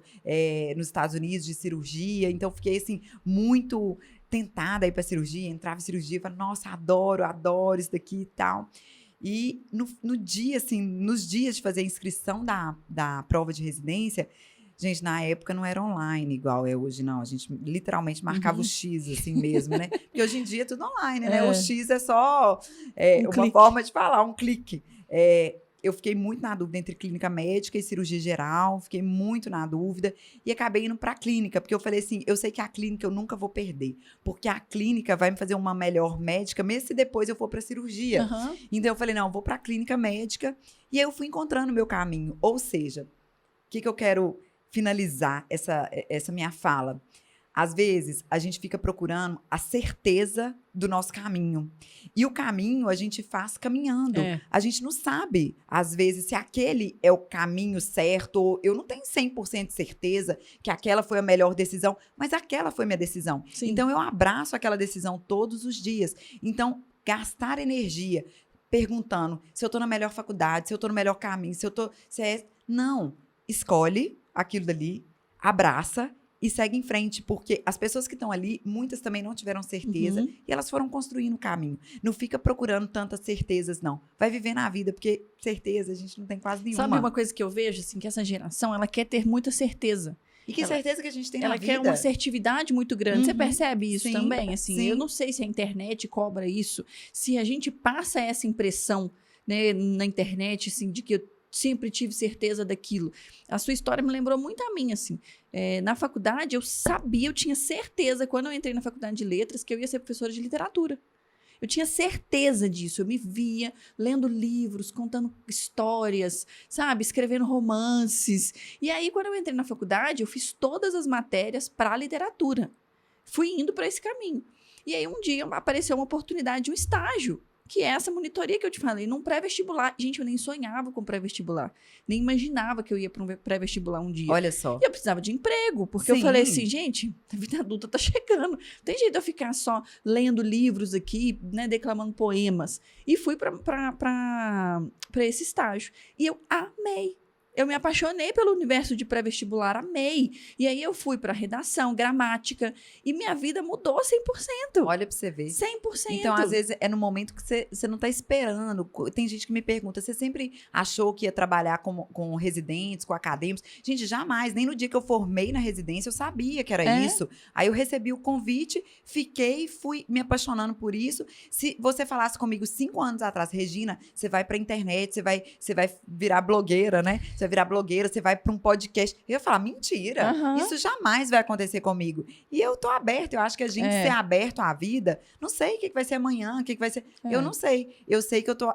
Speaker 2: nos Estados Unidos de cirurgia, então fiquei assim, muito tentada a ir pra cirurgia, entrava em cirurgia, falava, nossa, adoro isso daqui e tal. E no dia, assim, nos dias de fazer a inscrição da prova de residência, gente, na época não era online igual é hoje, não. A gente literalmente marcava o X, assim mesmo, né? Porque hoje em dia é tudo online, né? O X é só uma forma de falar, um clique. Eu fiquei muito na dúvida entre clínica médica e cirurgia geral, fiquei muito na dúvida e acabei indo para a clínica, porque eu falei assim, eu sei que a clínica eu nunca vou perder, porque a clínica vai me fazer uma melhor médica, mesmo se depois eu for para cirurgia.
Speaker 1: Uhum.
Speaker 2: Então eu falei, não, eu vou para a clínica médica e aí eu fui encontrando o meu caminho. Ou seja, o que eu quero finalizar essa minha fala? Às vezes, a gente fica procurando a certeza do nosso caminho. E o caminho a gente faz caminhando. A gente não sabe, às vezes, se aquele é o caminho certo. Ou eu não tenho 100% de certeza que aquela foi a melhor decisão, mas aquela foi minha decisão.
Speaker 1: Sim.
Speaker 2: Então, eu abraço aquela decisão todos os dias. Então, gastar energia perguntando se eu estou na melhor faculdade, se eu estou no melhor caminho, se eu estou... Não. Escolhe aquilo dali, abraça e segue em frente, porque as pessoas que estão ali, muitas também não tiveram certeza e elas foram construindo o caminho. Não fica procurando tantas certezas, não. Vai viver na vida, porque certeza a gente não tem quase nenhuma.
Speaker 1: Sabe uma coisa que eu vejo, assim, que essa geração, ela quer ter muita certeza.
Speaker 2: E que certeza que a gente tem na vida.
Speaker 1: Ela quer uma assertividade muito grande. Você percebe isso também? Assim,
Speaker 2: sim.
Speaker 1: Eu não sei se a internet cobra isso, se a gente passa essa impressão, né, na internet, assim, de que eu sempre tive certeza daquilo. A sua história me lembrou muito a minha, assim. Na faculdade, eu tinha certeza, quando eu entrei na faculdade de letras, que eu ia ser professora de literatura. Eu tinha certeza disso. Eu me via lendo livros, contando histórias, sabe? Escrevendo romances. E aí, quando eu entrei na faculdade, eu fiz todas as matérias para literatura. Fui indo para esse caminho. E aí, um dia, apareceu uma oportunidade de um estágio, que é essa monitoria que eu te falei, num pré-vestibular. Gente, eu nem sonhava com pré-vestibular. Nem imaginava que eu ia para um pré-vestibular um dia.
Speaker 2: Olha só.
Speaker 1: E eu precisava de emprego, porque eu falei assim, gente, a vida adulta tá chegando. Não tem jeito de eu ficar só lendo livros aqui, né, declamando poemas. E fui para esse estágio. E eu amei. Eu me apaixonei pelo universo de pré-vestibular, amei. E aí eu fui para redação, gramática, e minha vida mudou 100%.
Speaker 2: Olha para você ver.
Speaker 1: 100%.
Speaker 2: Então, às vezes, é no momento que você não está esperando. Tem gente que me pergunta, você sempre achou que ia trabalhar com residentes, com acadêmicos? Gente, jamais. Nem no dia que eu formei na residência, eu sabia que era isso. Aí eu recebi o convite, fiquei, fui me apaixonando por isso. Se você falasse comigo 5 anos atrás, Regina, você vai para a internet, você vai virar blogueira, né? Você vai virar blogueira, você vai para um podcast. Eu ia falar, mentira, isso jamais vai acontecer comigo. E eu tô aberta, eu acho que a gente ser aberto à vida, não sei o que vai ser amanhã, o que vai ser... Eu não sei. Eu sei que eu tô...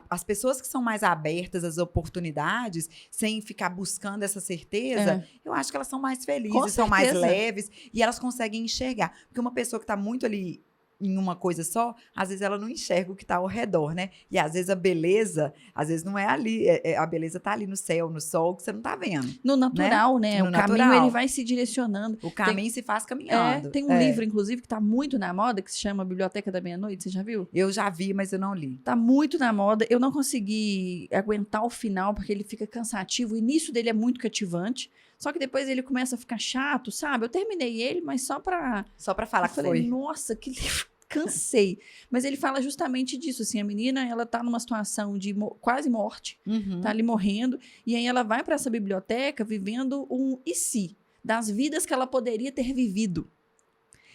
Speaker 2: As pessoas que são mais abertas às oportunidades, sem ficar buscando essa certeza, eu acho que elas são mais felizes, são mais leves, e elas conseguem enxergar. Porque uma pessoa que tá muito ali em uma coisa só, às vezes ela não enxerga o que está ao redor, né? E às vezes a beleza, às vezes não é ali, a beleza está ali no céu, no sol, que você não está vendo.
Speaker 1: No natural, né?
Speaker 2: No
Speaker 1: o
Speaker 2: natural.
Speaker 1: Caminho, ele vai se direcionando.
Speaker 2: O caminho se faz caminhando.
Speaker 1: Tem um livro, inclusive, que está muito na moda, que se chama Biblioteca da Meia-Noite, você já viu?
Speaker 2: Eu já vi, mas eu não li.
Speaker 1: Tá muito na moda, eu não consegui aguentar o final, porque ele fica cansativo, o início dele é muito cativante, só que depois ele começa a ficar chato, sabe? Eu terminei ele, mas só pra falar
Speaker 2: que foi.
Speaker 1: Nossa, que livro. Cansei. Mas ele fala justamente disso, assim, a menina, ela tá numa situação de quase morte, tá ali morrendo, e aí ela vai para essa biblioteca vivendo um e se, das vidas que ela poderia ter vivido.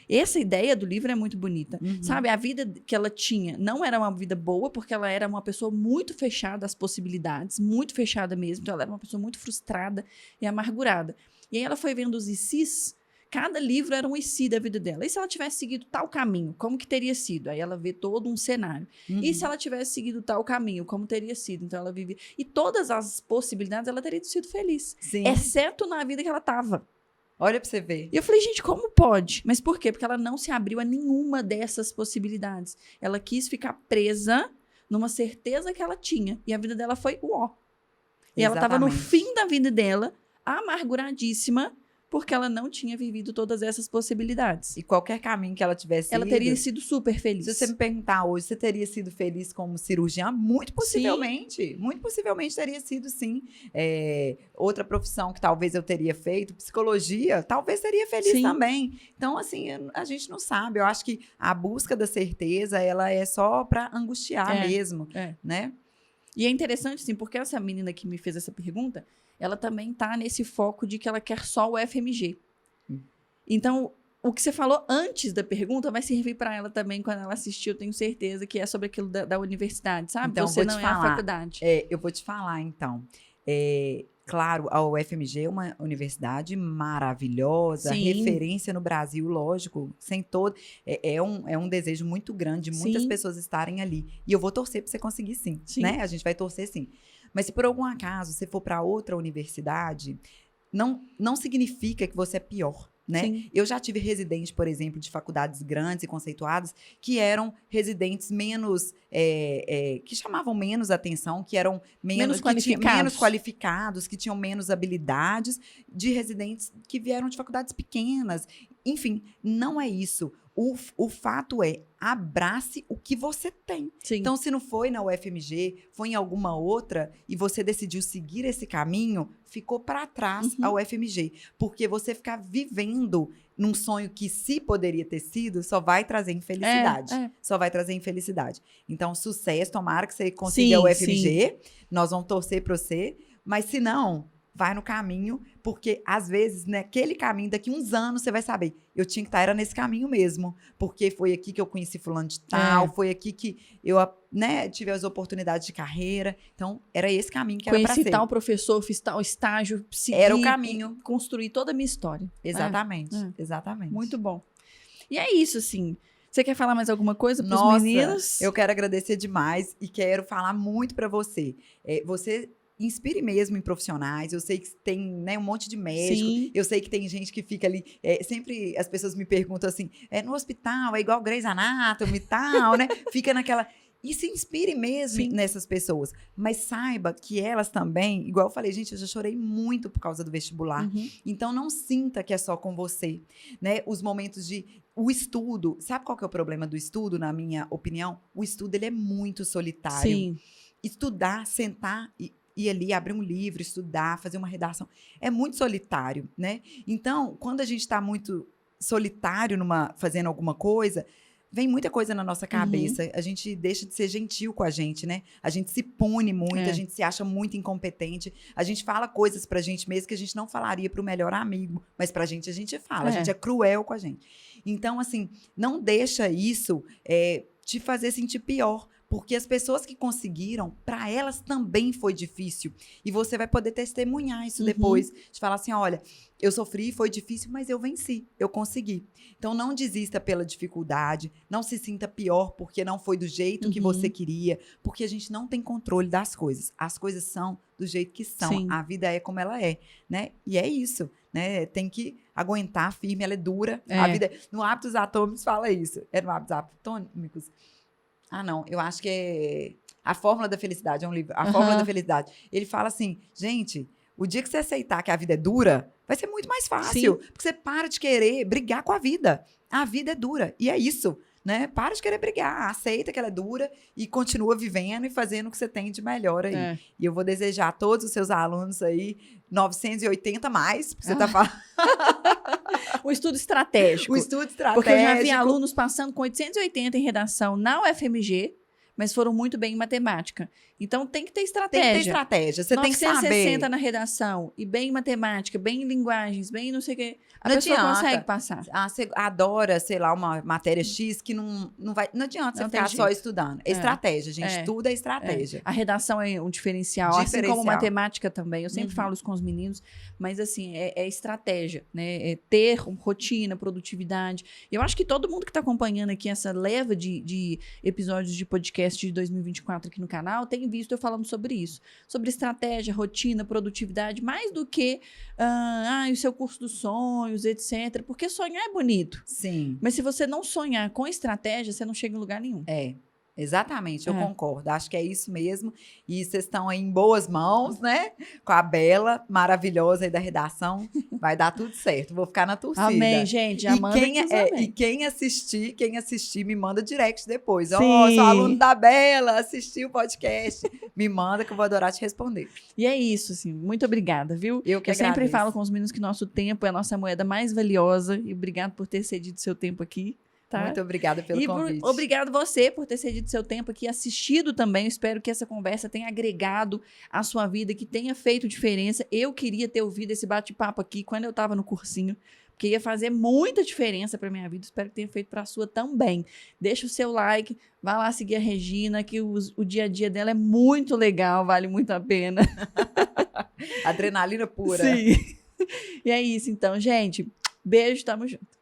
Speaker 1: Essa ideia do livro é muito bonita, sabe? A vida que ela tinha não era uma vida boa, porque ela era uma pessoa muito fechada às possibilidades, muito fechada mesmo, então ela era uma pessoa muito frustrada e amargurada. E aí ela foi vendo os ICs. Cada livro era um IC da vida dela. E se ela tivesse seguido tal caminho, como que teria sido? Aí ela vê todo um cenário. E se ela tivesse seguido tal caminho, como teria sido? Então ela vivia... E todas as possibilidades, ela teria sido feliz.
Speaker 2: Sim.
Speaker 1: Exceto na vida que ela estava.
Speaker 2: Olha pra você ver.
Speaker 1: E eu falei, gente, como pode? Mas por quê? Porque ela não se abriu a nenhuma dessas possibilidades. Ela quis ficar presa numa certeza que ela tinha. E a vida dela foi uó. E ela estava no fim da vida dela, amarguradíssima, porque ela não tinha vivido todas essas possibilidades.
Speaker 2: E qualquer caminho que ela tivesse
Speaker 1: Ela
Speaker 2: ido,
Speaker 1: teria sido super feliz.
Speaker 2: se você me perguntar hoje, você teria sido feliz como cirurgiã? Muito possivelmente. Muito possivelmente teria sido, sim. Outra profissão que talvez eu teria feito, psicologia, talvez teria feliz
Speaker 1: Sim.
Speaker 2: também. Então, assim, a gente não sabe. Eu acho que a busca da certeza, ela é só para angustiar mesmo, né?
Speaker 1: E é interessante, sim, porque essa menina que me fez essa pergunta, ela também tá nesse foco de que ela quer só o FMG. Então, o que você falou antes da pergunta vai servir para ela também quando ela assistir, eu tenho certeza que é sobre aquilo da universidade, sabe?
Speaker 2: Então,
Speaker 1: você
Speaker 2: vou
Speaker 1: não
Speaker 2: te
Speaker 1: é a
Speaker 2: falar.
Speaker 1: faculdade.
Speaker 2: Eu vou te falar, então. Claro, a UFMG é uma universidade maravilhosa,
Speaker 1: Sim.
Speaker 2: referência no Brasil, lógico, sem todo. É um desejo muito grande de muitas
Speaker 1: Sim.
Speaker 2: pessoas estarem ali. E eu vou torcer para você conseguir, sim, né? A gente vai torcer, sim. Mas se por algum acaso você for para outra universidade, não significa que você é pior. Né?
Speaker 1: Sim.
Speaker 2: Eu já tive residente, por exemplo, de faculdades grandes e conceituadas, que eram residentes menos, que chamavam menos atenção, que eram menos qualificados, que tinham menos habilidades, de residentes que vieram de faculdades pequenas. Enfim, não é isso. O fato é, abrace o que você tem.
Speaker 1: Sim.
Speaker 2: Então, se não foi na UFMG, foi em alguma outra, e você decidiu seguir esse caminho, ficou para trás a UFMG. Porque você ficar vivendo num sonho que se poderia ter sido, só vai trazer infelicidade. Só vai trazer infelicidade. Então, sucesso, tomara que você consiga a UFMG. Nós vamos torcer para você. Mas se não, vai no caminho, porque às vezes, naquele caminho, daqui uns anos, você vai saber, eu tinha que estar, era nesse caminho mesmo, porque foi aqui que eu conheci fulano de tal, foi aqui que eu tive as oportunidades de carreira, então era esse caminho que era para ser.
Speaker 1: Conheci tal professor, fiz tal estágio, segui,
Speaker 2: era o caminho.
Speaker 1: Construir toda a minha história.
Speaker 2: Exatamente, exatamente.
Speaker 1: Muito bom. E é isso, assim. Você quer falar mais alguma coisa para os meninos?
Speaker 2: Eu quero agradecer demais e quero falar muito para você. Você inspire mesmo em profissionais. Eu sei que tem um monte de médico.
Speaker 1: Sim.
Speaker 2: Eu sei que tem gente que fica ali. Sempre as pessoas me perguntam assim: no hospital é igual Grey's Anatomy e tal, né? Fica naquela. E se inspire mesmo nessas pessoas. Mas saiba que elas também, igual eu falei, gente, eu já chorei muito por causa do vestibular. Então, não sinta que é só com você, né? Os momentos o estudo. Sabe qual que é o problema do estudo, na minha opinião? O estudo, ele é muito solitário.
Speaker 1: Sim.
Speaker 2: Estudar, sentar e ir ali, abrir um livro, estudar, fazer uma redação, é muito solitário, né? Então, quando a gente está muito solitário fazendo alguma coisa, vem muita coisa na nossa cabeça, a gente deixa de ser gentil com a gente, né? A gente se pune muito, a gente se acha muito incompetente, a gente fala coisas pra gente mesmo que a gente não falaria pro melhor amigo, mas pra gente a gente fala, a gente é cruel com a gente. Então, assim, não deixa isso te fazer sentir pior, porque as pessoas que conseguiram, para elas também foi difícil. E você vai poder testemunhar isso depois. De falar assim, olha, eu sofri, foi difícil, mas eu venci, eu consegui. Então, não desista pela dificuldade, não se sinta pior porque não foi do jeito que você queria, porque a gente não tem controle das coisas. As coisas são do jeito que são.
Speaker 1: Sim.
Speaker 2: A vida é como ela é, né? E é isso, né? Tem que aguentar firme, ela é dura. A vida, no Hábitos Atômicos fala isso. É no Hábitos Atômicos? Ah, não, eu acho que é A Fórmula da Felicidade, é um livro. A Fórmula da Felicidade. Ele fala assim, gente, o dia que você aceitar que a vida é dura, vai ser muito mais fácil. Porque você para de querer brigar com a vida. A vida é dura. E é isso, né? Para de querer brigar. Aceita que ela é dura e continua vivendo e fazendo o que você tem de melhor aí. E eu vou desejar a todos os seus alunos aí 980 mais, porque você tá falando.
Speaker 1: O estudo estratégico.
Speaker 2: O estudo estratégico.
Speaker 1: Porque eu já vi alunos passando com 880 em redação na UFMG, mas foram muito bem em matemática. Então, tem que ter estratégia.
Speaker 2: Tem que ter estratégia. Você tem que saber.
Speaker 1: 960 na redação, e bem em matemática, bem em linguagens, bem em não sei o quê. A
Speaker 2: não
Speaker 1: pessoa
Speaker 2: adianta.
Speaker 1: consegue passar.
Speaker 2: Você adora, sei lá, uma matéria X que não vai... Não adianta você ficar só estudando. É estratégia, gente. Tudo é estratégia.
Speaker 1: A redação é um diferencial, assim como matemática também. Eu sempre falo isso com os meninos, mas assim, é estratégia, né? É ter rotina, produtividade. Eu acho que todo mundo que está acompanhando aqui essa leva de episódios de podcast de 2024 aqui no canal tem visto eu falando sobre isso. Sobre estratégia, rotina, produtividade, mais do que o seu curso dos sonhos, etc. Porque sonhar é bonito.
Speaker 2: Sim.
Speaker 1: Mas se você não sonhar com estratégia, você não chega em lugar nenhum.
Speaker 2: Exatamente, eu concordo. Acho que é isso mesmo. E vocês estão aí em boas mãos, né? Com a Bela, maravilhosa aí da redação. Vai dar tudo certo. Vou ficar na torcida.
Speaker 1: Amém, gente. Amanda
Speaker 2: E quem assistir, me manda direct depois.
Speaker 1: Sim.
Speaker 2: Sou aluno da Bela, assisti o podcast. Me manda que eu vou adorar te responder.
Speaker 1: E é isso, assim. Muito obrigada, viu?
Speaker 2: Eu
Speaker 1: sempre
Speaker 2: agradeço.
Speaker 1: falo com os meninos que nosso tempo é a nossa moeda mais valiosa. E obrigado por ter cedido seu tempo aqui. Tá?
Speaker 2: Muito obrigada pelo convite.
Speaker 1: Obrigado você por ter cedido seu tempo aqui, assistido também. Eu espero que essa conversa tenha agregado à sua vida, que tenha feito diferença. Eu queria ter ouvido esse bate-papo aqui quando eu estava no cursinho, porque ia fazer muita diferença para minha vida. Espero que tenha feito para a sua também. Deixa o seu like, vá lá seguir a Regina, que o dia a dia dela é muito legal, vale muito a pena.
Speaker 2: Adrenalina pura.
Speaker 1: Sim. E é isso, então, gente. Beijo, tamo junto.